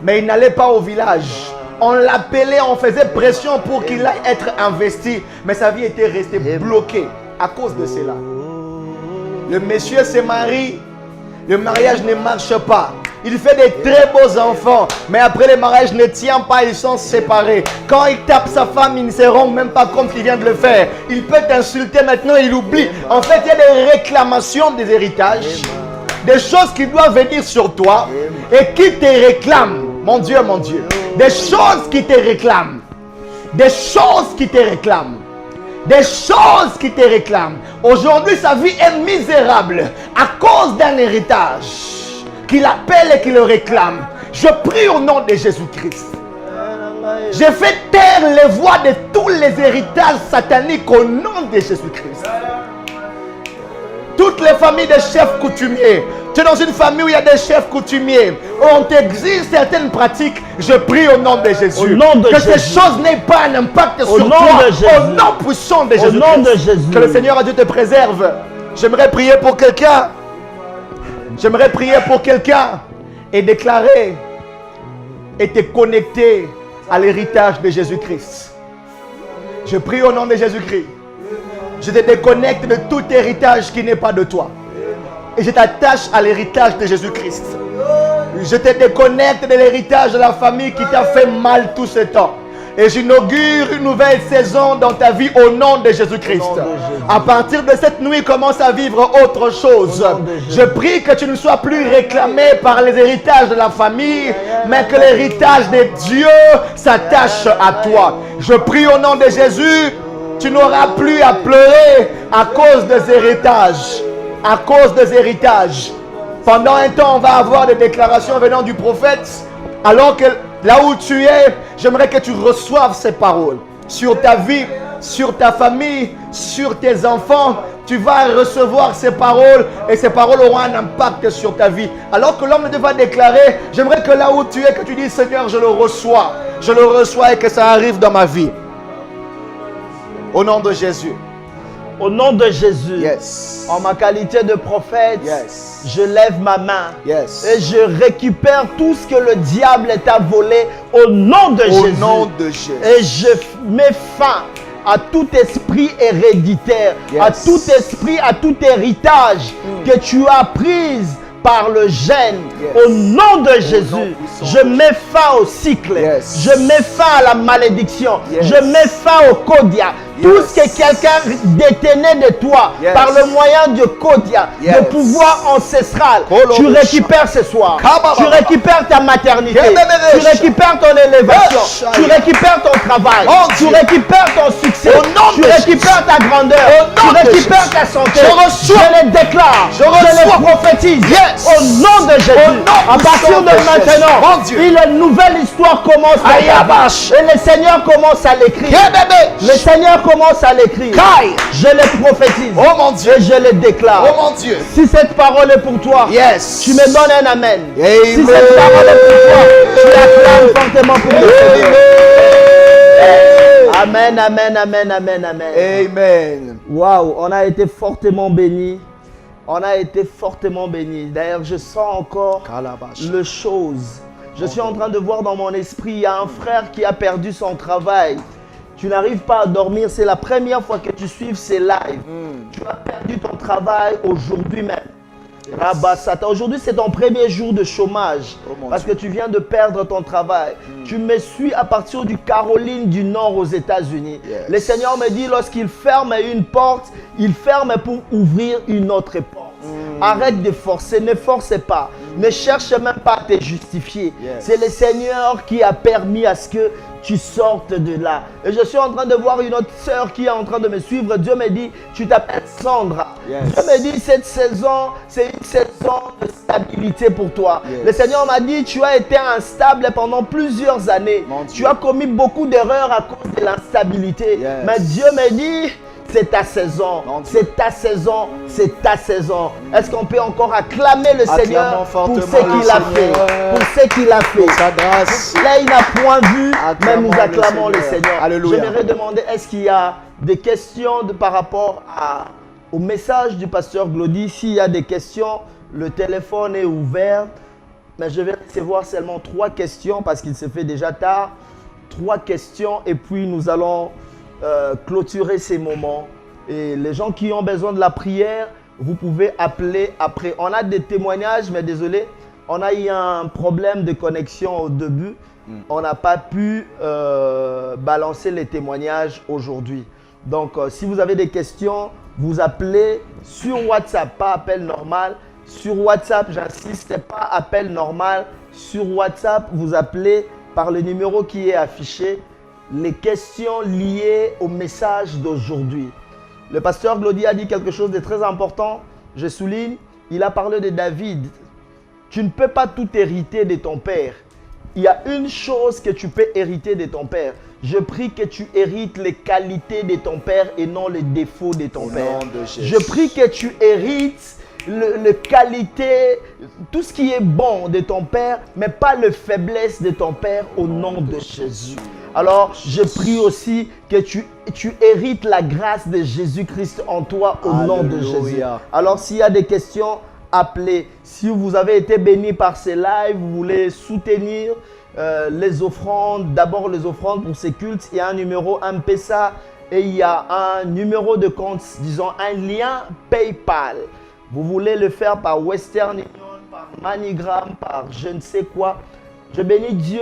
Mais il n'allait pas au village. On l'appelait, on faisait pression pour qu'il aille être investi. Mais sa vie était restée bloquée à cause de cela. Le monsieur se marie. Le mariage ne marche pas. Il fait des très beaux enfants. Mais après le mariage ne tient pas, ils sont séparés. Quand il tape sa femme, il ne se rend même pas compte qu'il vient de le faire. Il peut t'insulter maintenant, il oublie. En fait, il y a des réclamations des héritages. Des choses qui doivent venir sur toi et qui te réclament. Mon Dieu, mon Dieu. Des choses qui te réclament. Des choses qui te réclament. Des choses qui te réclament. Aujourd'hui, sa vie est misérable à cause d'un héritage qu'il appelle et qu'il le réclame. Je prie au nom de Jésus-Christ. Je fais taire les voix de tous les héritages sataniques au nom de Jésus-Christ. Toutes les familles de chefs coutumiers. Tu es dans une famille où il y a des chefs coutumiers, où on t'exige certaines pratiques. Je prie au nom de Jésus. Que ces choses n'aient pas un impact sur toi. Au nom puissant de Jésus. Que le Seigneur à Dieu te préserve. J'aimerais prier pour quelqu'un. J'aimerais prier pour quelqu'un et déclarer et te connecter à l'héritage de Jésus-Christ. Je prie au nom de Jésus-Christ. Je te déconnecte de tout héritage qui n'est pas de toi. Et je t'attache à l'héritage de Jésus-Christ. Je te déconnecte de l'héritage de la famille qui t'a fait mal tout ce temps. Et j'inaugure une nouvelle saison dans ta vie au nom de Jésus-Christ. À partir de cette nuit, commence à vivre autre chose. Je prie que tu ne sois plus réclamé par les héritages de la famille, mais que l'héritage de Dieu s'attache à toi. Je prie au nom de Jésus. Tu n'auras plus à pleurer à cause des héritages. À cause des héritages. Pendant un temps, on va avoir des déclarations venant du prophète. Alors que là où tu es, j'aimerais que tu reçoives ces paroles. Sur ta vie, sur ta famille, sur tes enfants. Tu vas recevoir ces paroles et ces paroles auront un impact sur ta vie. Alors que l'homme de Dieu va déclarer, j'aimerais que là où tu es, que tu dises, Seigneur, je le reçois. Je le reçois et que ça arrive dans ma vie. Au nom de Jésus. Au nom de Jésus. Yes. En ma qualité de prophète, yes, je lève ma main. Yes. Et je récupère tout ce que le diable t'a volé au nom de Jésus. Au nom de Jésus. Et je mets fin à tout esprit héréditaire, yes, à tout esprit, à tout héritage que tu as pris par le gène. Yes. Au nom de Jésus, je mets fin au cycle. Yes. Je mets fin à la malédiction. Yes. Je mets fin au kodia. Yes. Tout ce que quelqu'un détenait de toi, yes, par le moyen du kodia, yes, de pouvoir ancestral, tu récupères ce soir. Tu récupères ta maternité. Tu récupères ton élévation. Tu récupères ton travail. Tu récupères ton succès. Tu récupères ta grandeur. Tu récupères ta santé. Je les déclare. Je les prophétise. Yes. Au nom de Jésus. À partir de maintenant, une nouvelle histoire commence. Et le Seigneur commence à l'écrire. Le Seigneur commence à l'écrire. Je les prophétise. Oh mon Dieu. Et je les déclare. Oh mon Dieu. Si cette parole est pour toi, yes, tu me donnes un amen. Amen. Si cette parole est pour toi, tu l'acclames fortement pour le Seigneur. Amen, amen, amen, amen, amen. Amen. Waouh, on a été fortement bénis. On a été fortement bénis. D'ailleurs, je sens encore le chose. Je suis en train de voir dans mon esprit, il y a un frère qui a perdu son travail. Tu n'arrives pas à dormir, c'est la première fois que tu suives ces lives. Tu as perdu ton travail aujourd'hui même. Rabasata. Aujourd'hui, c'est ton premier jour de chômage parce que tu viens de perdre ton travail. Tu me suis à partir du Caroline du Nord aux États-Unis. Le Seigneur me dit, lorsqu'il ferme une porte, il ferme pour ouvrir une autre porte. Arrête de forcer, ne force pas. Ne cherche même pas à te justifier. C'est le Seigneur qui a permis à ce que tu sortes de là. Et je suis en train de voir une autre sœur qui est en train de me suivre. Dieu me dit, tu t'appelles Sandra. Dieu me dit, cette saison, c'est une saison de stabilité pour toi. Le Seigneur m'a dit, tu as été instable pendant plusieurs années. Tu as commis beaucoup d'erreurs à cause de l'instabilité. Mais Dieu me dit, c'est ta saison, c'est ta saison, c'est ta saison. Est-ce qu'on peut encore acclamer le Seigneur pour ce qu'il a fait, pour ce qu'il a fait. Sa grâce. Là, il n'a point vu, mais nous acclamons le Seigneur. Alléluia. J'aimerais demander, est-ce qu'il y a des questions par rapport au message du pasteur Glody? S'il y a des questions, le téléphone est ouvert. Mais je vais recevoir seulement 3 questions parce qu'il se fait déjà tard. 3 questions et puis nous allons clôturer ces moments. Et les gens qui ont besoin de la prière, vous pouvez appeler après. On a des témoignages, mais désolé, on a eu un problème de connexion au début. On n'a pas pu balancer les témoignages aujourd'hui. Donc, si vous avez des questions, vous appelez sur WhatsApp, pas appel normal. Sur WhatsApp, j'insiste, pas appel normal. Sur WhatsApp, vous appelez par le numéro qui est affiché. Les questions liées au message d'aujourd'hui. Le pasteur Glody a dit quelque chose de très important. Je souligne, il a parlé de David. Tu ne peux pas tout hériter de ton père. Il y a une chose que tu peux hériter de ton père. Je prie que tu hérites les qualités de ton père et non les défauts de ton père. Je prie que tu hérites les qualités, tout ce qui est bon de ton père, mais pas les faiblesses de ton père au nom de Jésus. Alors, je prie aussi que tu hérites la grâce de Jésus-Christ en toi au nom de Jésus. Alors, s'il y a des questions, appelez. Si vous avez été béni par ces lives, vous voulez soutenir les offrandes, d'abord les offrandes pour ces cultes, il y a un numéro M-Pesa et il y a un numéro de compte, disons un lien PayPal. Vous voulez le faire par Western Union, par MoneyGram, par je ne sais quoi. Je bénis Dieu.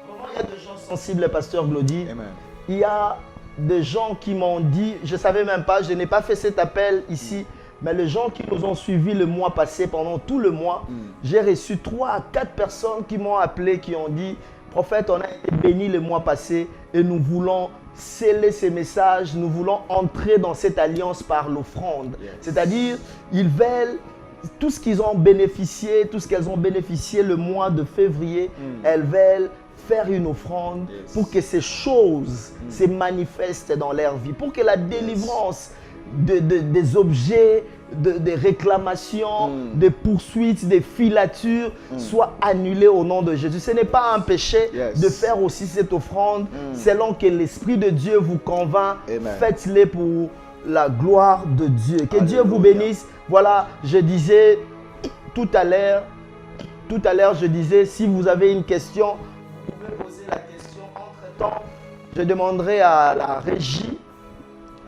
Vraiment, il y a des gens sensibles, pasteur Glody. Amen. Il y a des gens qui m'ont dit, je ne savais même pas, je n'ai pas fait cet appel ici, mais les gens qui nous ont suivis le mois passé, pendant tout le mois, j'ai reçu 3 à 4 personnes qui m'ont appelé, qui ont dit, prophète, on a été bénis le mois passé et nous voulons sceller ces messages, nous voulons entrer dans cette alliance par l'offrande. C'est-à-dire, ils veulent tout ce qu'ils ont bénéficié, tout ce qu'elles ont bénéficié le mois de février, elles veulent faire une offrande pour que ces choses se manifestent dans leur vie, pour que la délivrance des objets, des réclamations, des poursuites, des filatures soit annulée au nom de Jésus. Ce n'est pas un péché de faire aussi cette offrande selon que l'Esprit de Dieu vous convainc. Faites-les pour la gloire de Dieu. Que Dieu vous bénisse. Voilà, je disais tout à l'heure, je disais, si vous avez une question, vous pouvez poser la question. Entre-temps, je demanderai à la régie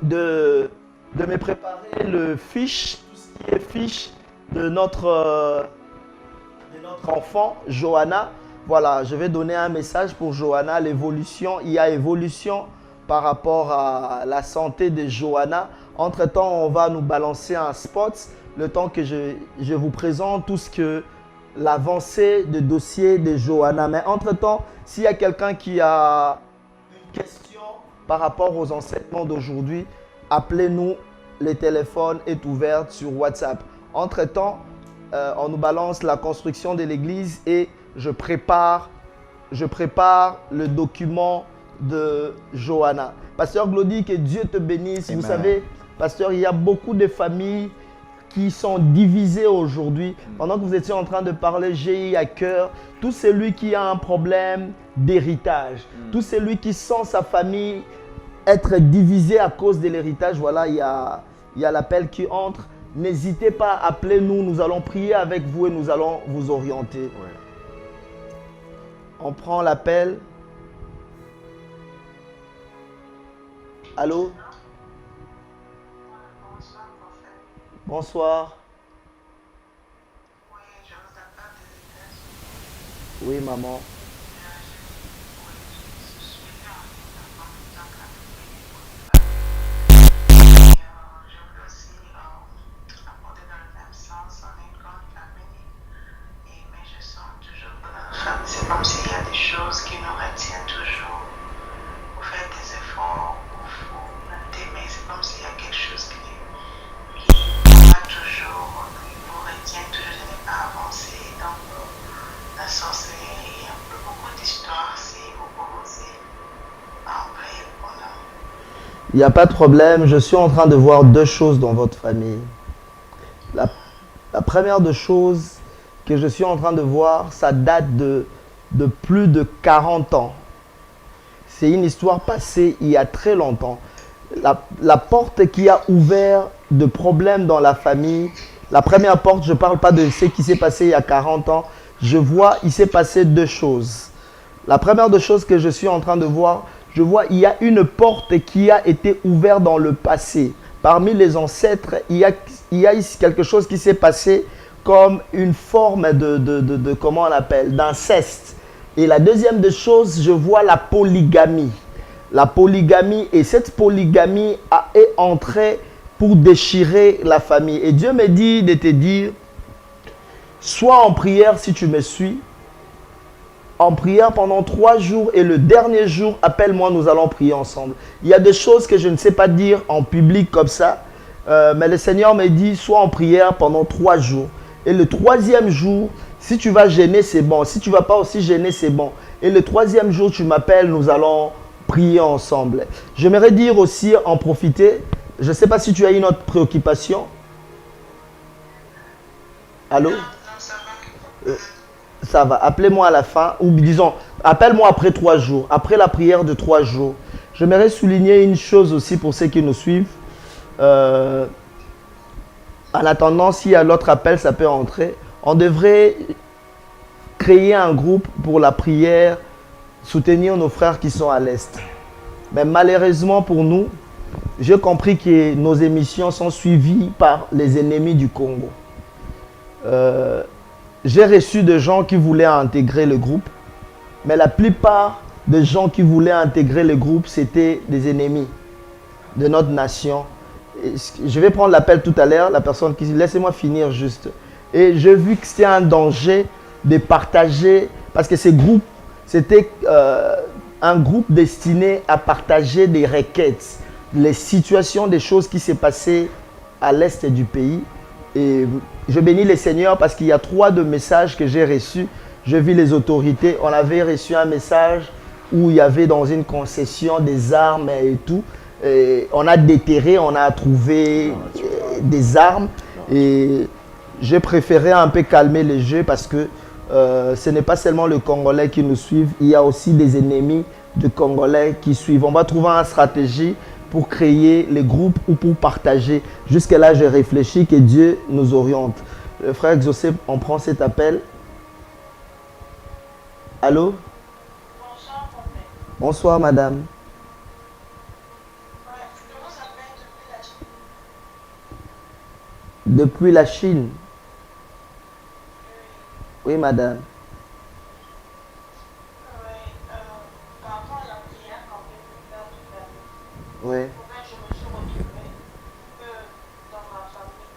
de me préparer le fiche, tout ce qui est fiche de notre enfant, Johanna. Voilà, je vais donner un message pour Johanna, l'évolution. Il y a évolution par rapport à la santé de Johanna. Entre-temps, on va nous balancer un spot, le temps que je vous présente tout ce que l'avancée de dossier de Johanna. Mais entre-temps, s'il y a quelqu'un qui a une question par rapport aux enseignements d'aujourd'hui, appelez-nous, le téléphone est ouvert sur WhatsApp. Entre-temps, on nous balance la construction de l'église et je prépare le document de Johanna. Pasteur Glody, que Dieu te bénisse. Amen. Vous savez, pasteur, il y a beaucoup de familles qui sont divisées aujourd'hui. Pendant que vous étiez en train de parler, j'ai eu à cœur tout celui qui a un problème d'héritage, tout celui qui sent sa famille être divisé à cause de l'héritage. Voilà, il y a l'appel qui entre. N'hésitez pas à appeler nous. Nous allons prier avec vous et nous allons vous orienter. Ouais. On prend l'appel. Allô? Bonsoir. Oui, maman. C'est comme s'il y a des choses qui nous retiennent toujours. Vous faites des efforts, vous luttez, mais c'est comme s'il y a quelque chose qui va toujours, qui vous retient toujours de ne pas avancer. Donc, la sorcellerie, un peu beaucoup d'histoires, si vous proposez en prier pour nous. Il n'y a pas de problème. Je suis en train de voir deux choses dans votre famille. La première des choses que je suis en train de voir, ça date de plus de 40 ans. C'est une histoire passée il y a très longtemps. La porte qui a ouvert de problèmes dans la famille, la première porte, je ne parle pas de ce qui s'est passé il y a 40 ans, je vois, il s'est passé deux choses. La première des choses que je suis en train de voir, je vois, il y a une porte qui a été ouverte dans le passé. Parmi les ancêtres, il y a quelque chose qui s'est passé comme une forme de comment on appelle, d'inceste. Et la deuxième des choses, je vois la polygamie. La polygamie, et cette polygamie est entrée pour déchirer la famille. Et Dieu me dit de te dire, sois en prière si tu me suis, en prière pendant 3 jours, et le dernier jour, appelle-moi, nous allons prier ensemble. Il y a des choses que je ne sais pas dire en public comme ça, mais le Seigneur me dit, sois en prière pendant 3 jours. Et le 3e jour, si tu vas gêner, c'est bon. Si tu ne vas pas aussi gêner, c'est bon. Et le 3e jour, tu m'appelles, nous allons prier ensemble. J'aimerais dire aussi, en profiter, je ne sais pas si tu as une autre préoccupation. Allô? Ça va. Appelez-moi à la fin, ou disons, appelle-moi après 3 jours, après la prière de 3 jours. J'aimerais souligner une chose aussi pour ceux qui nous suivent. En attendant, s'il y a l'autre appel, ça peut entrer. On devrait créer un groupe pour la prière, soutenir nos frères qui sont à l'Est. Mais malheureusement pour nous, j'ai compris que nos émissions sont suivies par les ennemis du Congo. J'ai reçu des gens qui voulaient intégrer le groupe, mais la plupart des gens qui voulaient intégrer le groupe, c'était des ennemis de notre nation. Je vais prendre l'appel tout à l'heure, la personne qui... Laissez-moi finir juste. Et j'ai vu que c'était un danger de partager, parce que ce groupe, c'était un groupe destiné à partager des requêtes, les situations, des choses qui s'est passées à l'est du pays. Et je bénis le Seigneur parce qu'il y a 3 de messages que j'ai reçus. J'ai vu les autorités, on avait reçu un message où il y avait dans une concession des armes et tout. Et on a déterré, on a trouvé des armes et j'ai préféré un peu calmer les jeux parce que ce n'est pas seulement le Congolais qui nous suivent, il y a aussi des ennemis de Congolais qui suivent. On va trouver une stratégie pour créer les groupes ou pour partager. Jusque-là, j'ai réfléchi que Dieu nous oriente. Le frère Exaucé, on prend cet appel. Allô? Bonsoir, bonsoir, madame. Depuis la Chine. Oui, madame. Par rapport à la prière qu'on peut faire toute la Oui. nuit, je me suis retrouvée dans ma famille.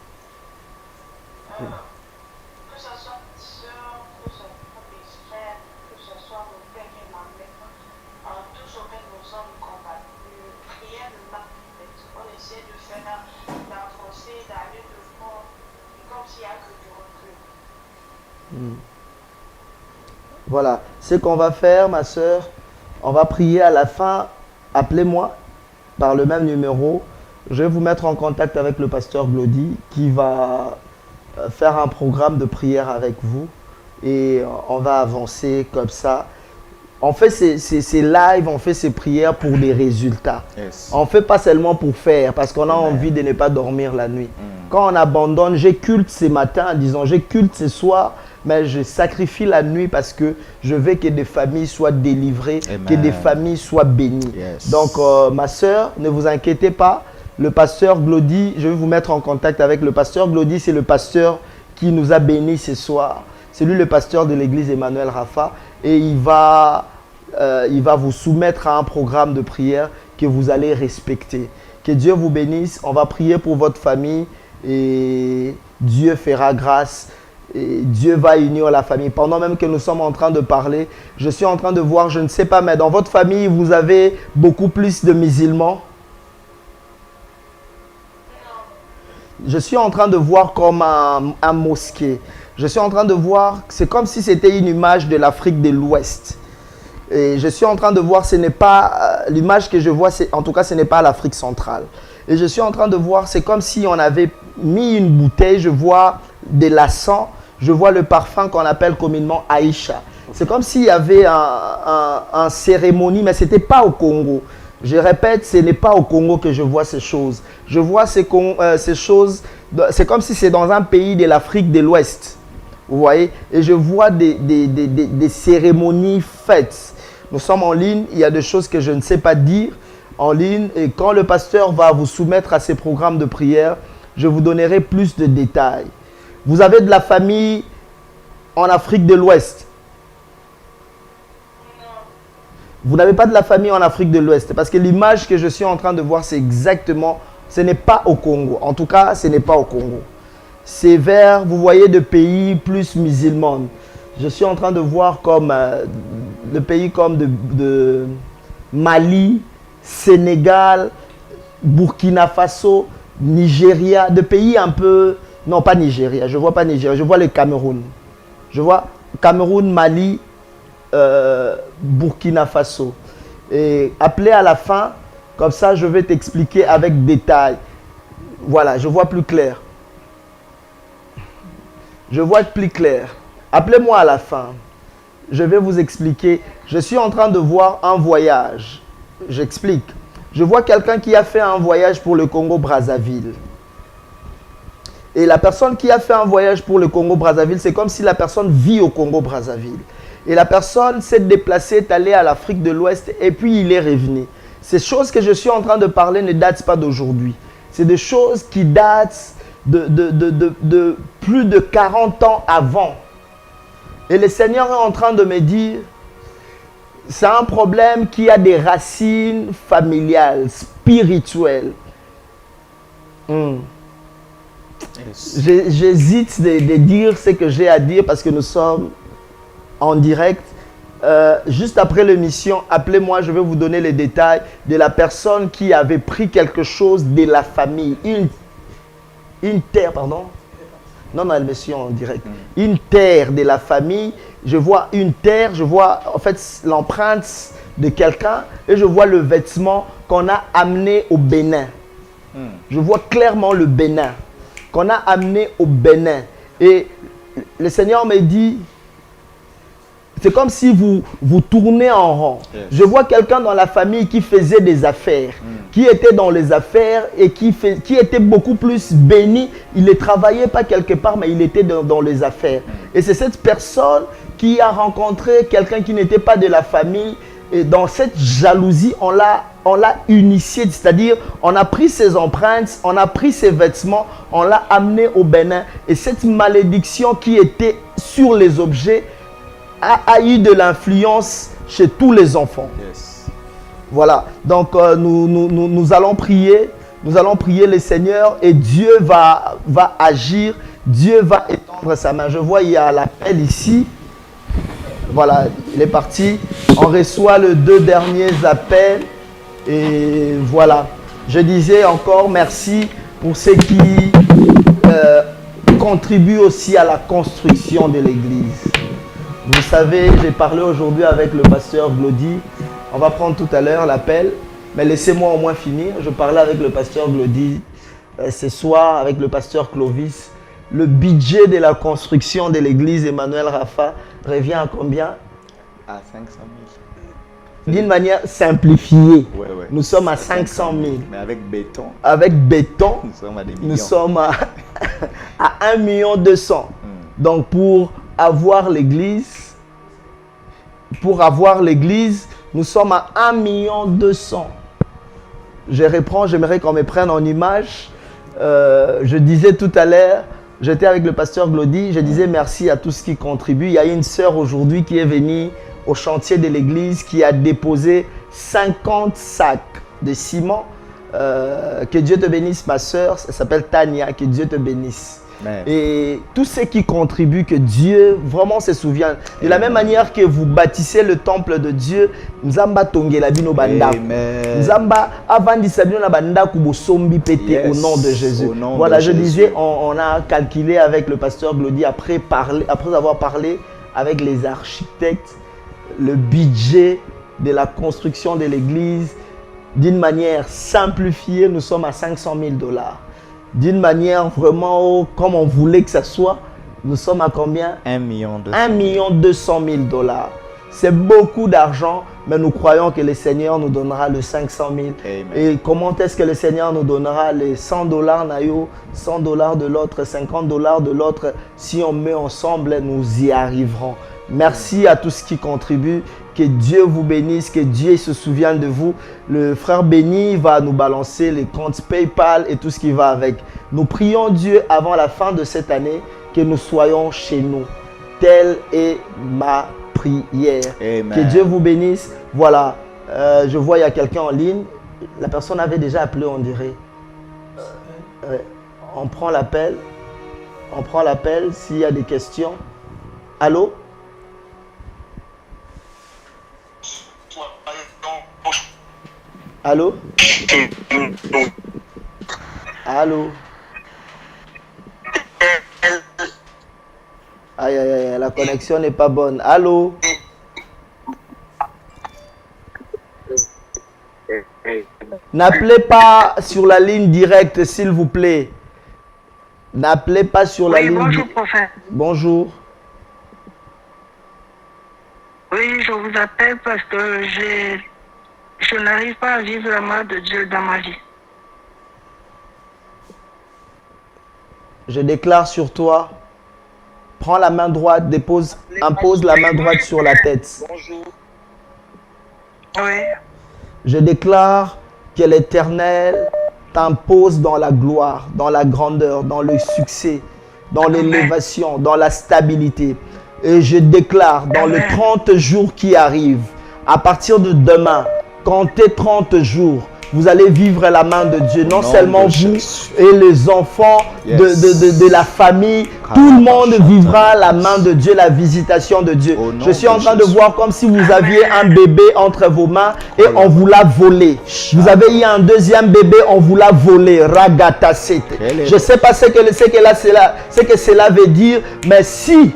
Que ce soit mes soeurs, que ce soit mes frères, que ce soit mon père et ma mère, tous auxquels nous sommes combattus. Rien ne marche. On essaie de faire d'avancer, d'aller de front, comme s'il n'y a que du recul. Voilà, ce qu'on va faire, ma soeur, on va prier à la fin. Appelez-moi par le même numéro. Je vais vous mettre en contact avec le pasteur Glody qui va faire un programme de prière avec vous et on va avancer comme ça. On fait ces lives, on fait ces prières pour des résultats. Yes. On ne fait pas seulement pour faire, parce qu'on a envie de ne pas dormir la nuit. Quand on abandonne, j'ai culte ce matin, disons, j'ai culte ce soir, mais je sacrifie la nuit parce que je veux que des familles soient délivrées, Amen. Que des familles soient bénies. Yes. Donc, ma soeur, ne vous inquiétez pas. Le pasteur Glody, je vais vous mettre en contact avec le pasteur Glody, c'est le pasteur qui nous a bénis ce soir. C'est lui le pasteur de l'église Emmanuel Rafa. Et il va vous soumettre à un programme de prière que vous allez respecter. Que Dieu vous bénisse. On va prier pour votre famille et Dieu fera grâce. Et Dieu va unir la famille. Pendant même que nous sommes en train de parler, je suis en train de voir, je ne sais pas, mais dans votre famille, vous avez beaucoup plus de musulmans. Je suis en train de voir comme un mosquée. Je suis en train de voir, c'est comme si c'était une image de l'Afrique de l'Ouest. Et je suis en train de voir, ce n'est pas, l'image que je vois, en tout cas, ce n'est pas l'Afrique centrale. Et je suis en train de voir, c'est comme si on avait mis une bouteille, je vois de l'encens, je vois le parfum qu'on appelle communément Aïcha. C'est comme s'il y avait un cérémonie, mais ce n'était pas au Congo. Je répète, ce n'est pas au Congo que je vois ces choses. Je vois ces choses, c'est comme si c'est dans un pays de l'Afrique de l'Ouest. Vous voyez? Et je vois des cérémonies faites. Nous sommes en ligne, il y a des choses que je ne sais pas dire en ligne. Et quand le pasteur va vous soumettre à ces programmes de prière, je vous donnerai plus de détails. Vous avez de la famille en Afrique de l'Ouest. Vous n'avez pas de la famille en Afrique de l'Ouest. Parce que l'image que je suis en train de voir, c'est exactement, ce n'est pas au Congo. En tout cas, ce n'est pas au Congo. C'est vers, vous voyez, de pays plus musulmans. Je suis en train de voir comme le pays comme de Mali, Sénégal, Burkina Faso, Nigeria, de pays un peu... Non, pas Nigeria, je ne vois pas Nigeria, je vois le Cameroun. Je vois Cameroun, Mali, Burkina Faso. Et appelez à la fin, comme ça je vais t'expliquer avec détail. Voilà, je vois plus clair. Je vois plus clair. Appelez-moi à la fin. Je vais vous expliquer. Je suis en train de voir un voyage. J'explique. Je vois quelqu'un qui a fait un voyage pour le Congo-Brazzaville. Et la personne qui a fait un voyage pour le Congo-Brazzaville, c'est comme si la personne vit au Congo-Brazzaville. Et la personne s'est déplacée, est allée à l'Afrique de l'Ouest et puis il est revenu. Ces choses que je suis en train de parler ne datent pas d'aujourd'hui. C'est des choses qui datent de plus de 40 ans avant. Et le Seigneur est en train de me dire, c'est un problème qui a des racines familiales, spirituelles. J'hésite de dire ce que j'ai à dire parce que nous sommes en direct. Juste après l'émission, appelez-moi, je vais vous donner les détails de la personne qui avait pris quelque chose de la famille. Une terre, pardon. Non, elle me suit en direct. Une terre de la famille. Je vois une terre, je vois en fait l'empreinte de quelqu'un et je vois le vêtement qu'on a amené au Bénin. Je vois clairement le Bénin, qu'on a amené au Bénin. Et le Seigneur me dit, c'est comme si vous tournez en rond. Yes. Je vois quelqu'un dans la famille qui faisait des affaires, qui était dans les affaires et qui était beaucoup plus béni. Il ne travaillait pas quelque part, mais il était dans les affaires. Et c'est cette personne qui a rencontré quelqu'un qui n'était pas de la famille. Et dans cette jalousie, on l'a initié, c'est-à-dire on a pris ses empreintes, on a pris ses vêtements, on l'a amené au Bénin. Et cette malédiction qui était sur les objets a eu de l'influence chez tous les enfants. Yes. Voilà, donc nous allons prier le Seigneur et Dieu va agir, Dieu va étendre sa main. Je vois, il y a l'appel ici. Voilà, il est parti. On reçoit les 2 derniers appels. Et voilà, je disais encore merci pour ceux qui contribuent aussi à la construction de l'église. Vous savez, j'ai parlé aujourd'hui avec le pasteur Glody. On va prendre tout à l'heure l'appel. Mais laissez-moi au moins finir. Je parlais avec le pasteur Glody ce soir, avec le pasteur Clovis. Le budget de la construction de l'église Emmanuel Rafa revient à combien? À 500 000. D'une manière simplifiée. Ouais. Nous sommes à 500 000. Mais avec béton. Avec béton, nous sommes à des millions. Nous sommes à 1 200 000. Donc pour avoir l'église, nous sommes à 1 200 000. Je reprends, j'aimerais qu'on me prenne en image. Je disais tout à l'heure, j'étais avec le pasteur Glody, je disais merci à tous qui contribuent. Il y a une sœur aujourd'hui qui est venue au chantier de l'église qui a déposé 50 sacs de ciment. Que Dieu te bénisse, ma sœur. Elle s'appelle Tania. Que Dieu te bénisse. Amen. Et tous ceux qui contribuent, que Dieu vraiment se souvienne. De la même manière que vous bâtissez le temple de Dieu, Nzamba tongela bino banda. Nzamba avandisa bino na banda kubosombi pété au nom de Jésus. Voilà, je disais, on a calculé avec le pasteur Glody après avoir parlé avec les architectes, le budget de la construction de l'église. D'une manière simplifiée, nous sommes à 500 000 $. D'une manière vraiment comme on voulait que ça soit, nous sommes à combien? 1 200 000 $. C'est beaucoup d'argent, mais nous croyons que le Seigneur nous donnera le 500 000. Amen. Et comment est-ce que le Seigneur nous donnera les 100 $, Nayo, 100 $ de l'autre, 50 $ de l'autre? Si on met ensemble, nous y arriverons. Merci à tous qui contribuent. Que Dieu vous bénisse, que Dieu se souvienne de vous. Le frère Béni va nous balancer les comptes PayPal et tout ce qui va avec. Nous prions Dieu avant la fin de cette année que nous soyons chez nous. Telle est ma prière. Amen. Que Dieu vous bénisse. Voilà, je vois il y a quelqu'un en ligne. La personne avait déjà appelé, on dirait. On prend l'appel. On prend l'appel s'il y a des questions. Allô? Allô? Allô? Aïe, aïe, aïe, la connexion n'est pas bonne. Allô? N'appelez pas sur la ligne directe, s'il vous plaît. N'appelez pas sur la ligne. Bonjour, prophète. Bonjour. Oui, je vous appelle parce que je n'arrive pas à vivre la main de Dieu dans ma vie. Je déclare sur toi. Prends la main droite, impose la main droite sur la tête. Bonjour. Oui. Je déclare que l'Éternel t'impose dans la gloire, dans la grandeur, dans le succès, dans l'élévation, dans la stabilité. Et je déclare dans les 30 jours qui arrivent, à partir de demain, comptez 30 jours, vous allez vivre la main de Dieu. Non seulement vous et les enfants de la famille, tout le monde vivra la main de Dieu, la visitation de Dieu. Je suis en train de voir comme si vous aviez un bébé entre vos mains et on vous l'a volé. Vous avez eu un deuxième bébé, on vous l'a volé. Ragatasete. Je ne sais pas ce que cela veut dire, mais si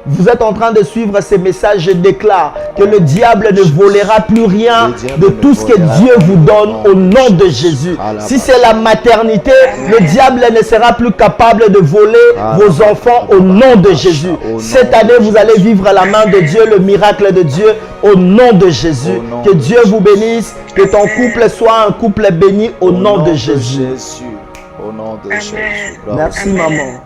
vous êtes en train de suivre ces messages, je déclare que le diable ne volera plus rien de tout ce que Dieu vous donne au nom de Jésus. Si c'est la maternité, le diable ne sera plus capable de voler vos enfants au nom de Jésus. Cette année, vous allez vivre la main de Dieu, le miracle de Dieu au nom de Jésus. Que Dieu vous bénisse, que ton couple soit un couple béni au nom de Jésus. Au nom de Jésus. Merci maman.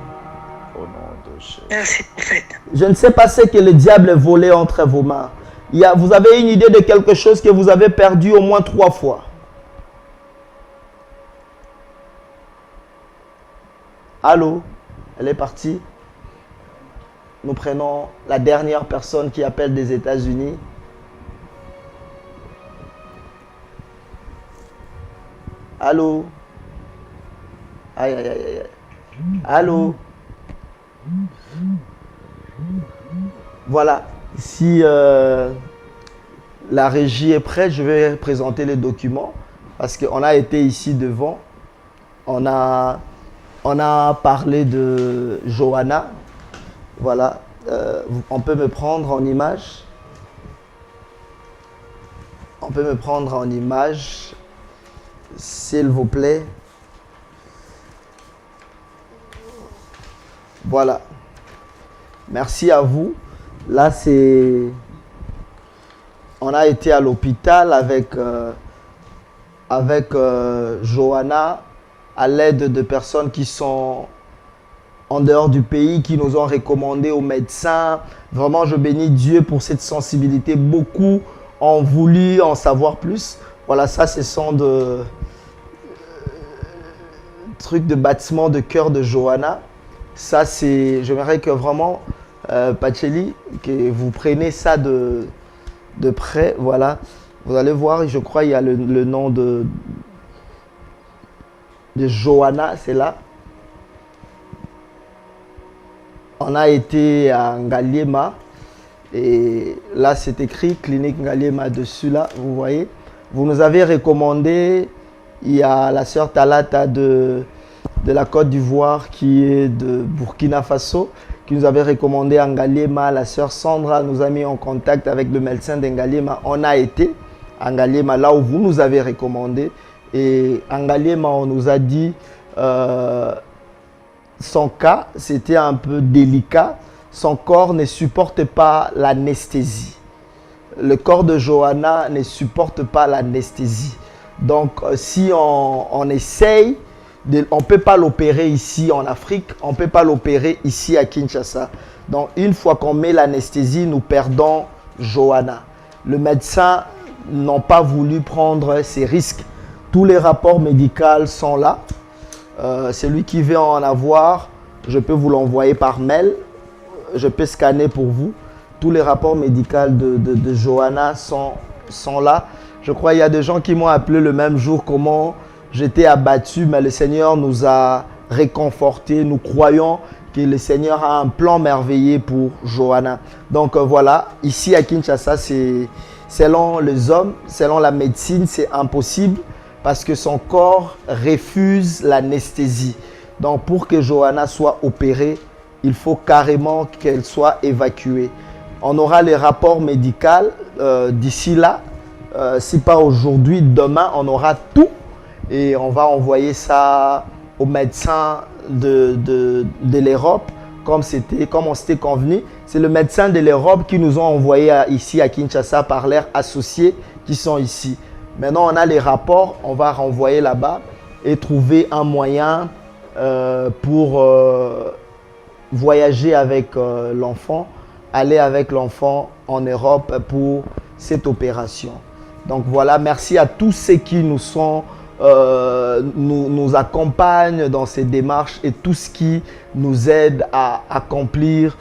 Merci, prophète. Je ne sais pas ce que le diable volait entre vos mains. Vous avez une idée de quelque chose que vous avez perdu au moins 3 fois. Allô? Elle est partie. Nous prenons la dernière personne qui appelle des États-Unis. Allô? Aïe, aïe, aïe, aïe. Allô? Voilà, si la régie est prête, je vais présenter les documents parce qu'on a été ici devant. On a parlé de Johanna. Voilà, on peut me prendre en image. On peut me prendre en image, s'il vous plaît. Voilà. Merci à vous. Là, on a été à l'hôpital avec Johanna à l'aide de personnes qui sont en dehors du pays, qui nous ont recommandé aux médecins. Vraiment, je bénis Dieu pour cette sensibilité. Beaucoup ont voulu en savoir plus. Voilà, ça, ce sont de trucs de bâtiment de cœur de Johanna. Ça, c'est... J'aimerais que vraiment, Pacheli, que vous preniez ça de près. Voilà. Vous allez voir, je crois, il y a le nom de Johanna, c'est là. On a été à Ngaliema. Et là, c'est écrit Clinique Ngaliema dessus, là, vous voyez. Vous nous avez recommandé, il y a la sœur Talata de la Côte d'Ivoire qui est de Burkina Faso, qui nous avait recommandé à Ngaliema. La sœur Sandra nous a mis en contact avec le médecin d'Ngaliema. On a été à Ngaliema, là où vous nous avez recommandé. Et à Ngaliema, on nous a dit son cas, c'était un peu délicat. Son corps ne supporte pas l'anesthésie. Le corps de Johanna ne supporte pas l'anesthésie. Donc, si on essaye, on ne peut pas l'opérer ici en Afrique, on ne peut pas l'opérer ici à Kinshasa. Donc, une fois qu'on met l'anesthésie, nous perdons Johanna. Le médecin n'a pas voulu prendre ces risques. Tous les rapports médicaux sont là. Celui qui veut en avoir, je peux vous l'envoyer par mail. Je peux scanner pour vous. Tous les rapports médicaux de Johanna sont là. Je crois qu'il y a des gens qui m'ont appelé le même jour comment j'étais abattu, mais le Seigneur nous a réconfortés. Nous croyons que le Seigneur a un plan merveilleux pour Johanna. Donc voilà, ici à Kinshasa, selon les hommes, selon la médecine, c'est impossible parce que son corps refuse l'anesthésie. Donc pour que Johanna soit opérée, il faut carrément qu'elle soit évacuée. On aura les rapports médicaux d'ici là. Si pas aujourd'hui, demain, on aura tout. Et on va envoyer ça aux médecins de l'Europe, comme on s'était convenu. C'est le médecin de l'Europe qui nous ont envoyé ici à Kinshasa par leurs associés qui sont ici. Maintenant, on a les rapports. On va renvoyer là-bas et trouver un moyen pour... voyager avec l'enfant, aller avec l'enfant en Europe pour cette opération. Donc voilà, merci à tous ceux qui nous accompagnent dans ces démarches et tous qui nous aident à accomplir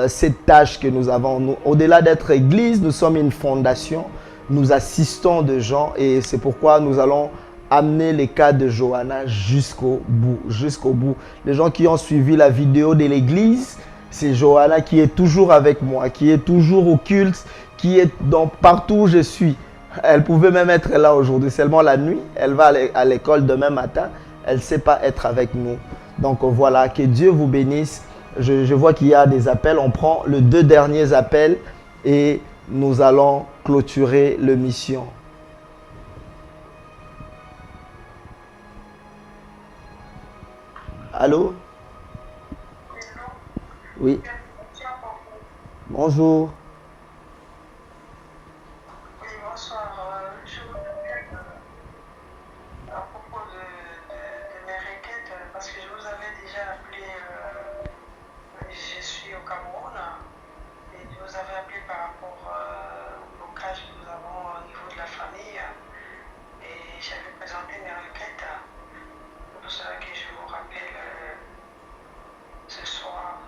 cette tâche que nous avons. Au-delà d'être église, nous sommes une fondation, nous assistons des gens et c'est pourquoi nous allons amener les cas de Johanna jusqu'au bout. Les gens qui ont suivi la vidéo de l'église, c'est Johanna qui est toujours avec moi, qui est toujours au culte, qui est partout où je suis. Elle pouvait même être là aujourd'hui, seulement la nuit. Elle va à l'école demain matin. Elle ne sait pas être avec nous. Donc voilà, que Dieu vous bénisse. Je vois qu'il y a des appels. On prend les 2 derniers appels et nous allons clôturer l'émission. Allô? Oui. Bonjour. Oui, bonsoir. Je vous appelle à propos de mes requêtes parce que je vous avais déjà appelé. Je suis au Cameroun et je vous avais appelé par rapport au blocage que nous avons au niveau de la famille et j'avais présenté mes requêtes. C'est pour cela que je vous rappelle ce soir.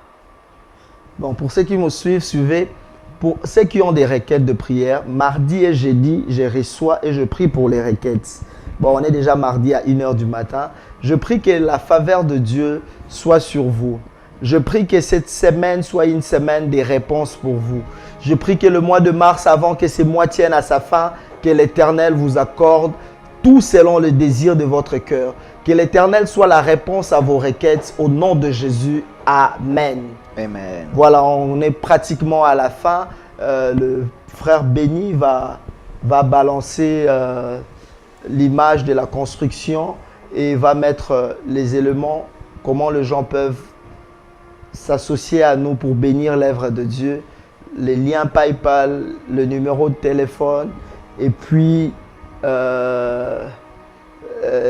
Bon, pour ceux qui me suivent, suivez. Pour ceux qui ont des requêtes de prière, mardi et jeudi, je reçois et je prie pour les requêtes. Bon, on est déjà mardi à 1h du matin. Je prie que la faveur de Dieu soit sur vous. Je prie que cette semaine soit une semaine des réponses pour vous. Je prie que le mois de mars, avant que ce mois tienne à sa fin, que l'Éternel vous accorde tout selon le désir de votre cœur. Que l'Éternel soit la réponse à vos requêtes au nom de Jésus. Amen. Amen. Voilà, on est pratiquement à la fin. Le frère Béni va balancer l'image de la construction et va mettre les éléments, comment les gens peuvent s'associer à nous pour bénir l'œuvre de Dieu, les liens PayPal, le numéro de téléphone et puis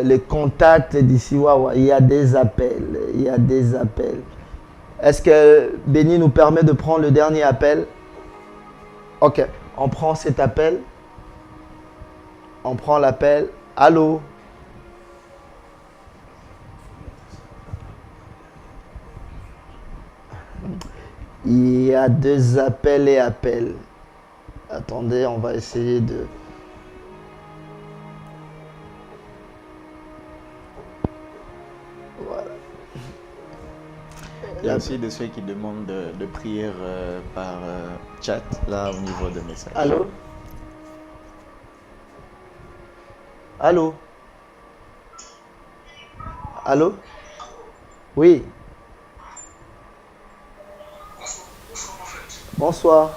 les contacts d'ici. Il y a des appels, Est-ce que Béni nous permet de prendre le dernier appel? Ok, on prend cet appel. On prend l'appel. Allô? Il y a 2 appels et appels. Attendez, on va essayer de... Voilà. Il y a aussi de ceux qui demandent de prière par chat, là, au niveau de messages. Allô? Allô? Allô? Oui. Bonsoir.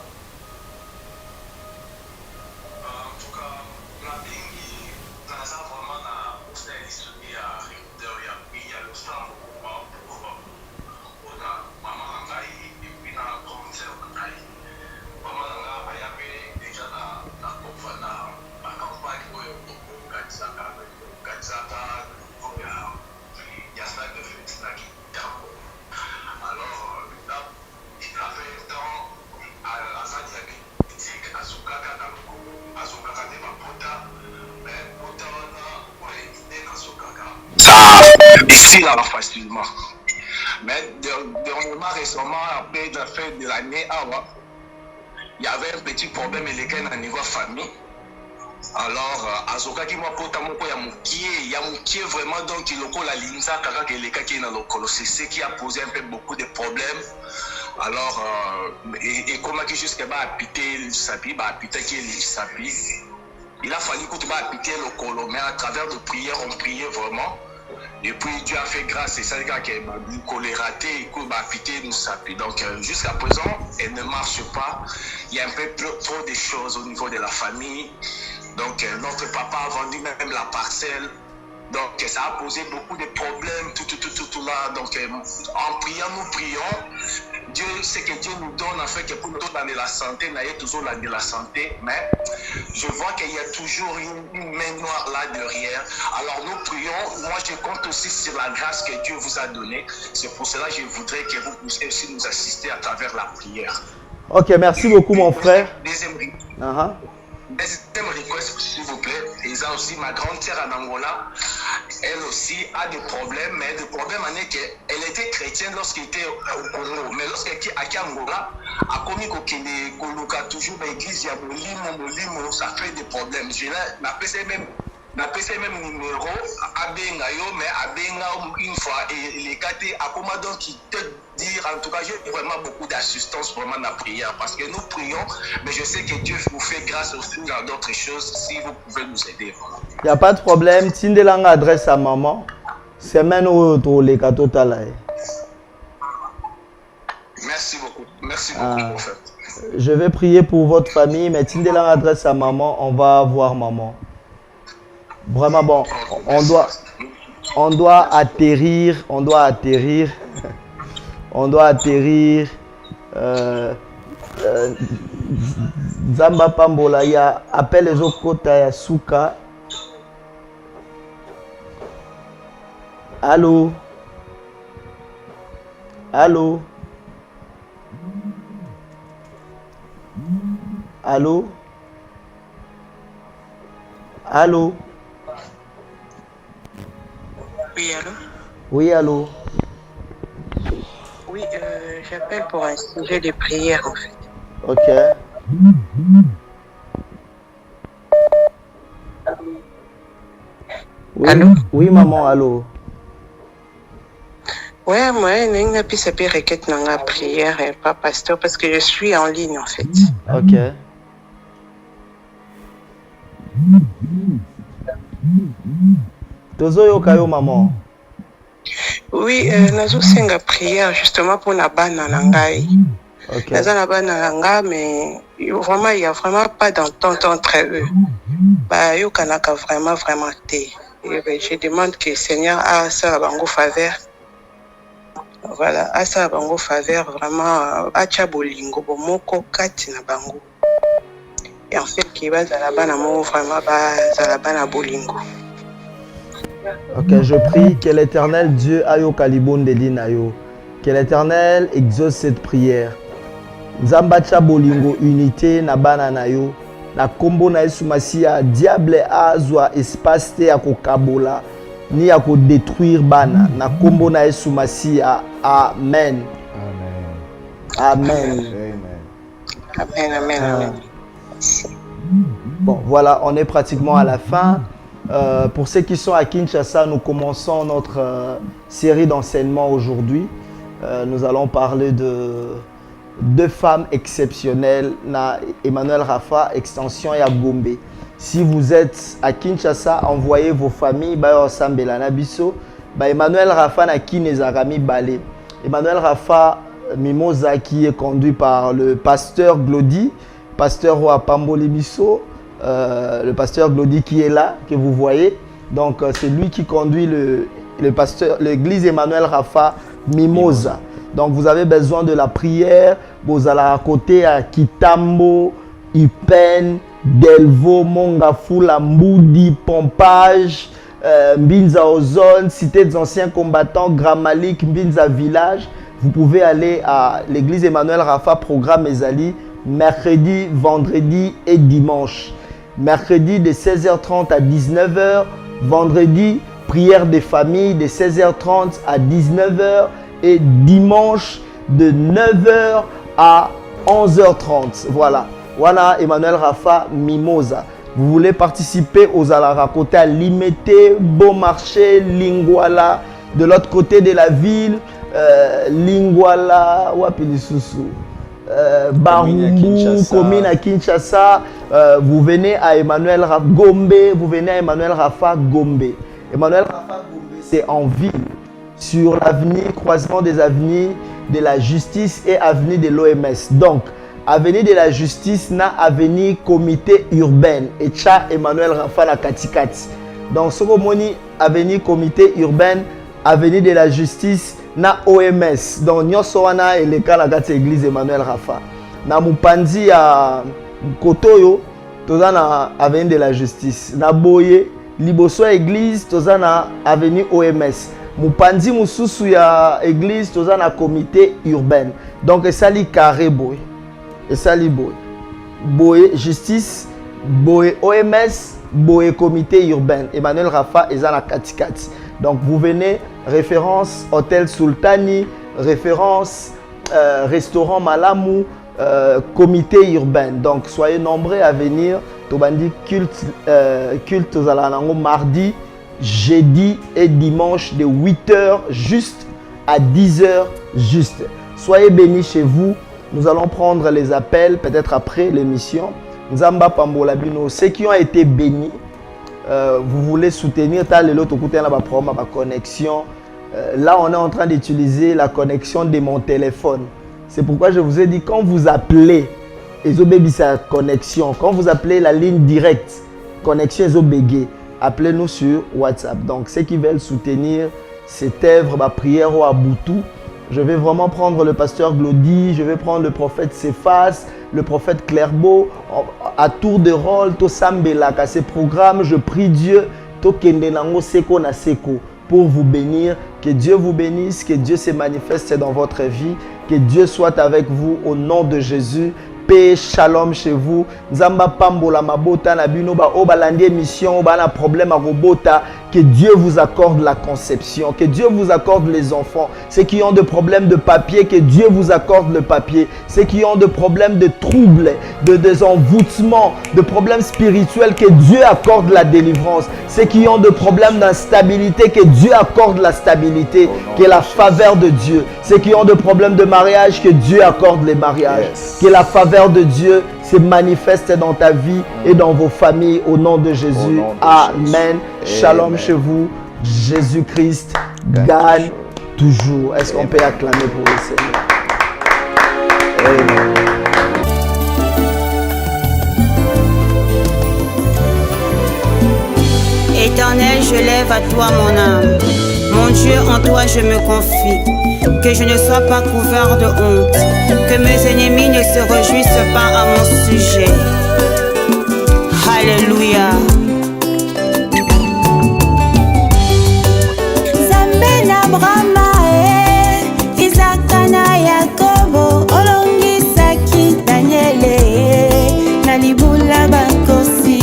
Ici, là, facilement. Mais dernièrement, récemment, après la fin de l'année, il y avait un petit problème au niveau famille. Alors, Azoka qui m'a porté il y a vraiment donc il la linza kaka qui est dans le c'est ce qui a posé un peu beaucoup de problèmes. Alors, et comment qui jusqu'à habiter le sapi, habiter qui est le sapi. Il a fallu que tu vas habiter le colo, mais à travers de prières, on priait vraiment. Et puis Dieu a fait grâce, et ça veut dire qu'il est raté et qu'il a habité le sapi. Donc, jusqu'à présent, elle ne marche pas. Il y a un peu trop de choses au niveau de la famille. Donc, notre papa a vendu même la parcelle. Donc, ça a posé beaucoup de problèmes, tout là. Donc, en priant, nous prions. Dieu, c'est que Dieu nous donne, en fait, que pour nous donner la santé, il y a toujours de la santé. Mais je vois qu'il y a toujours une main noire là derrière. Alors, nous prions. Moi, je compte aussi sur la grâce que Dieu vous a donnée. C'est pour cela que je voudrais que vous puissiez aussi nous assister à travers la prière. Ok, merci beaucoup, mon frère. Deuxième request, s'il vous plaît. Et ça aussi, ma grande sœur en Angola, elle aussi a des problèmes, mais le problème en est qu'elle était chrétienne lorsqu'elle était au Congo. Mais lorsqu'elle était à Angola, à Komiko, qui est toujours dans l'église, il y a Molimo, ça fait des problèmes. Je n'ai même numéro, Abengayo, mais Abenga une fois, et les gars, à comment donc il te dire, en tout cas, j'ai vraiment beaucoup d'assistance vraiment dans la prière, parce que nous prions, mais je sais que Dieu vous fait grâce aussi dans d'autres choses, si vous pouvez nous aider. Il n'y a pas de problème, Tindelanga adresse à maman, semaine où les gâteaux talaye. Merci beaucoup, en fait. Je vais prier pour votre famille, mais Tindelanga adresse à maman, on va voir maman. Vraiment bon, on doit atterrir. Zamba Pambola, ya appelle les autres ya Souka. Allô? Allô? Allô? Allô? Oui, allô? Oui, allô? Oui, j'appelle pour un sujet de prière, en fait. Ok. Oui, allô? Oui, maman, allô? Ouais, moi, je n'ai pas de requête dans la prière, pas pasteur, parce que je suis en ligne, en fait. Ok. Tozoyoka maman. Oui, nazo senga prière justement pour la bana nangai. Ok. Naza la bana nanga, mais vraiment il y a vraiment pas d'entente entre eux. Bah yo kanaka vraiment té. Et ben, je demande que le Seigneur a ça à bango faveur. Voilà, a ça à bango faveur vraiment acha bolingo bomoko kati na bango. Et en fait qui va la bana mo vraiment ba la bana bolingo. Ok, je prie que l'Éternel Dieu aille au calibon de l'inayo. Que l'Éternel exauce cette prière. Nzambacha bolingo unité na bana na yo. Na kombo na Yesu Masia, diable azwa espace te ya kokabola ni ya détruire bana. Na kombo na Yesu Masia. Amen. Amen. Amen. Amen. Bon, voilà, on est pratiquement à la fin. Pour ceux qui sont à Kinshasa, nous commençons notre série d'enseignement aujourd'hui. Nous allons parler de deux femmes exceptionnelles, Emmanuel Rafa, extension et à Gombe. Si vous êtes à Kinshasa, envoyez vos familles. Emmanuel Rafa na Kinezarami Balé. Emmanuel Rafa Mimosa qui est conduit par le pasteur Glody, pasteur Roi Pamboli Bisso, le pasteur Glody qui est là, que vous voyez. Donc c'est lui qui conduit l'église Emmanuel Rafa Mimosa. Donc vous avez besoin de la prière. Vous allez à côté à Kitambo, Ipen, Delvaux, Mongafula, Moudi, Pompage, Mbinza Ozone, Cité des Anciens Combattants, Gramalik, Mbinza Village. Vous pouvez aller à l'église Emmanuel Rafa, programme Ezali, mercredi, vendredi et dimanche. Mercredi de 16h30 à 19h, vendredi, prière des familles de 16h30 à 19h et dimanche de 9h à 11h30. Voilà. Voilà Emmanuel Rafa Mimosa. Vous voulez participer aux Alara côté à Limité, Beaumarchais, Lingwala, de l'autre côté de la ville, Lingwala, Wapilisusu, Barumbu, commune à Kinshasa. Vous venez à Emmanuel Rafa Gombe, vous venez à Emmanuel Rafa Gombe. Emmanuel Rafa Gombe, c'est en ville, sur l'avenue, croisement des avenues de la justice et avenue de l'OMS. Donc, avenue de la justice na avenue comité urbaine et tcha Emmanuel Rafa la Katikati. Donc, ce que avenue comité urbaine, avenue de la justice na OMS. Donc, nyosoana et le cas la église Emmanuel Rafa. Na Mupanzi à Kotoyo, tozana avenue de la justice. Na Boye, liboso église, tozana avenue OMS. Mupanzi mususu ya église, tozana comité urbaine. Donc, ça li carré boy. Et ça li boy. Boye justice, boye OMS, boye comité urbain. Emmanuel Rafa et Zana Katikati. Donc, vous venez, référence Hôtel Sultani, référence restaurant Malamou, comité urbain. Donc, soyez nombreux à venir. Tobandi culte aux Alanango mardi, jeudi et dimanche de 8h juste à 10h juste. Soyez bénis chez vous. Nous allons prendre les appels peut-être après l'émission. Nzamba Pambolabino, ceux qui ont été bénis, vous voulez soutenir l'autre côté la programme ma connexion. Là, on est en train d'utiliser la connexion de mon téléphone. C'est pourquoi je vous ai dit, quand vous appelez, sa connexion, quand vous appelez la ligne directe, connexion Ezobégué, appelez-nous sur WhatsApp. Donc, ceux qui veulent soutenir cette œuvre, ma prière au Aboutou, je vais vraiment prendre le pasteur Glody, je vais prendre le prophète Cephas, le prophète Clairbeau, à tour de rôle, to sambelaka ces programmes, je prie Dieu, to kendenango seko na seko, pour vous bénir, que Dieu vous bénisse, que Dieu se manifeste dans votre vie, que Dieu soit avec vous au nom de Jésus. Paix, shalom chez vous. Nzamba pambola mabota na bino ba obalandi mission ba na problème à robota. Que Dieu vous accorde la conception, que Dieu vous accorde les enfants. Ceux qui ont des problèmes de papier, que Dieu vous accorde le papier. Ceux qui ont des problèmes de troubles, de désenvoûtement, de problèmes spirituels, que Dieu accorde la délivrance. Ceux qui ont des problèmes d'instabilité, que Dieu accorde la stabilité, que la faveur de Dieu. Ceux qui ont des problèmes de mariage, que Dieu accorde les mariages. Que la faveur de Dieu se manifeste dans ta vie et dans vos familles au nom de Jésus. Amen. Shalom chez vous. Jésus-Christ gagne toujours. Est-ce qu'on peut acclamer pour le Seigneur? Amen. Éternel, je lève à toi mon âme. Mon Dieu, en toi je me confie. Que je ne sois pas couvert de honte. Que mes ennemis ne se réjouissent pas à mon sujet. Alléluia. Zambena Brahma Isaka na Yakobo olongisaki Daniele na libula bakosi.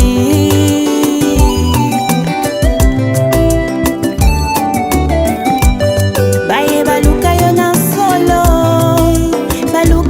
Baye baluka yo na solo, baluka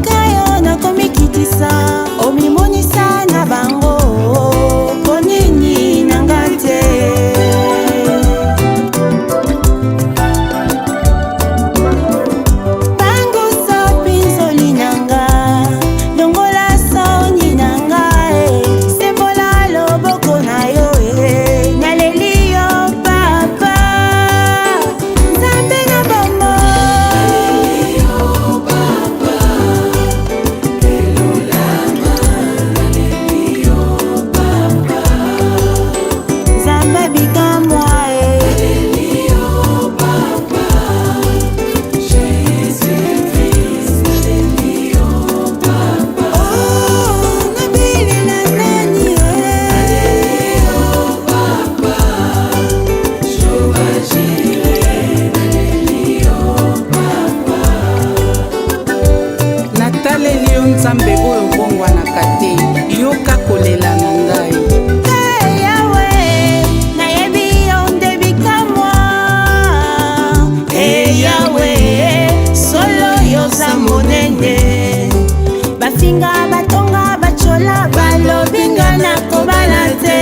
bafinga batonga bachola balobinga nakobala te.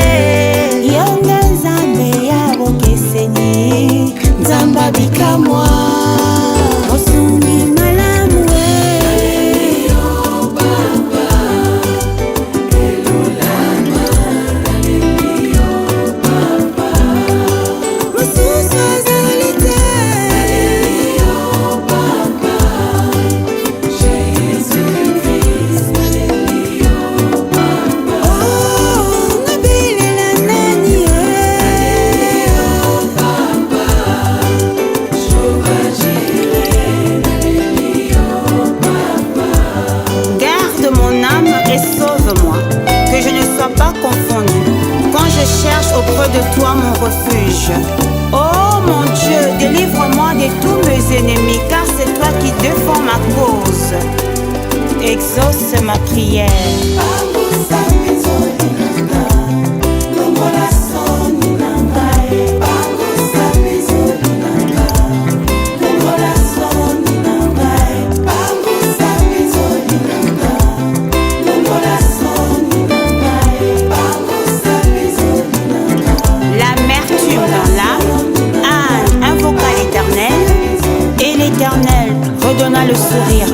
Yonga nzambe ya bokeseni nzamba bikamwa osumbi malamu auprès de toi mon refuge. Oh mon Dieu, délivre-moi de tous mes ennemis, car c'est toi qui défends ma cause. Exauce ma prière. Redonna le sourire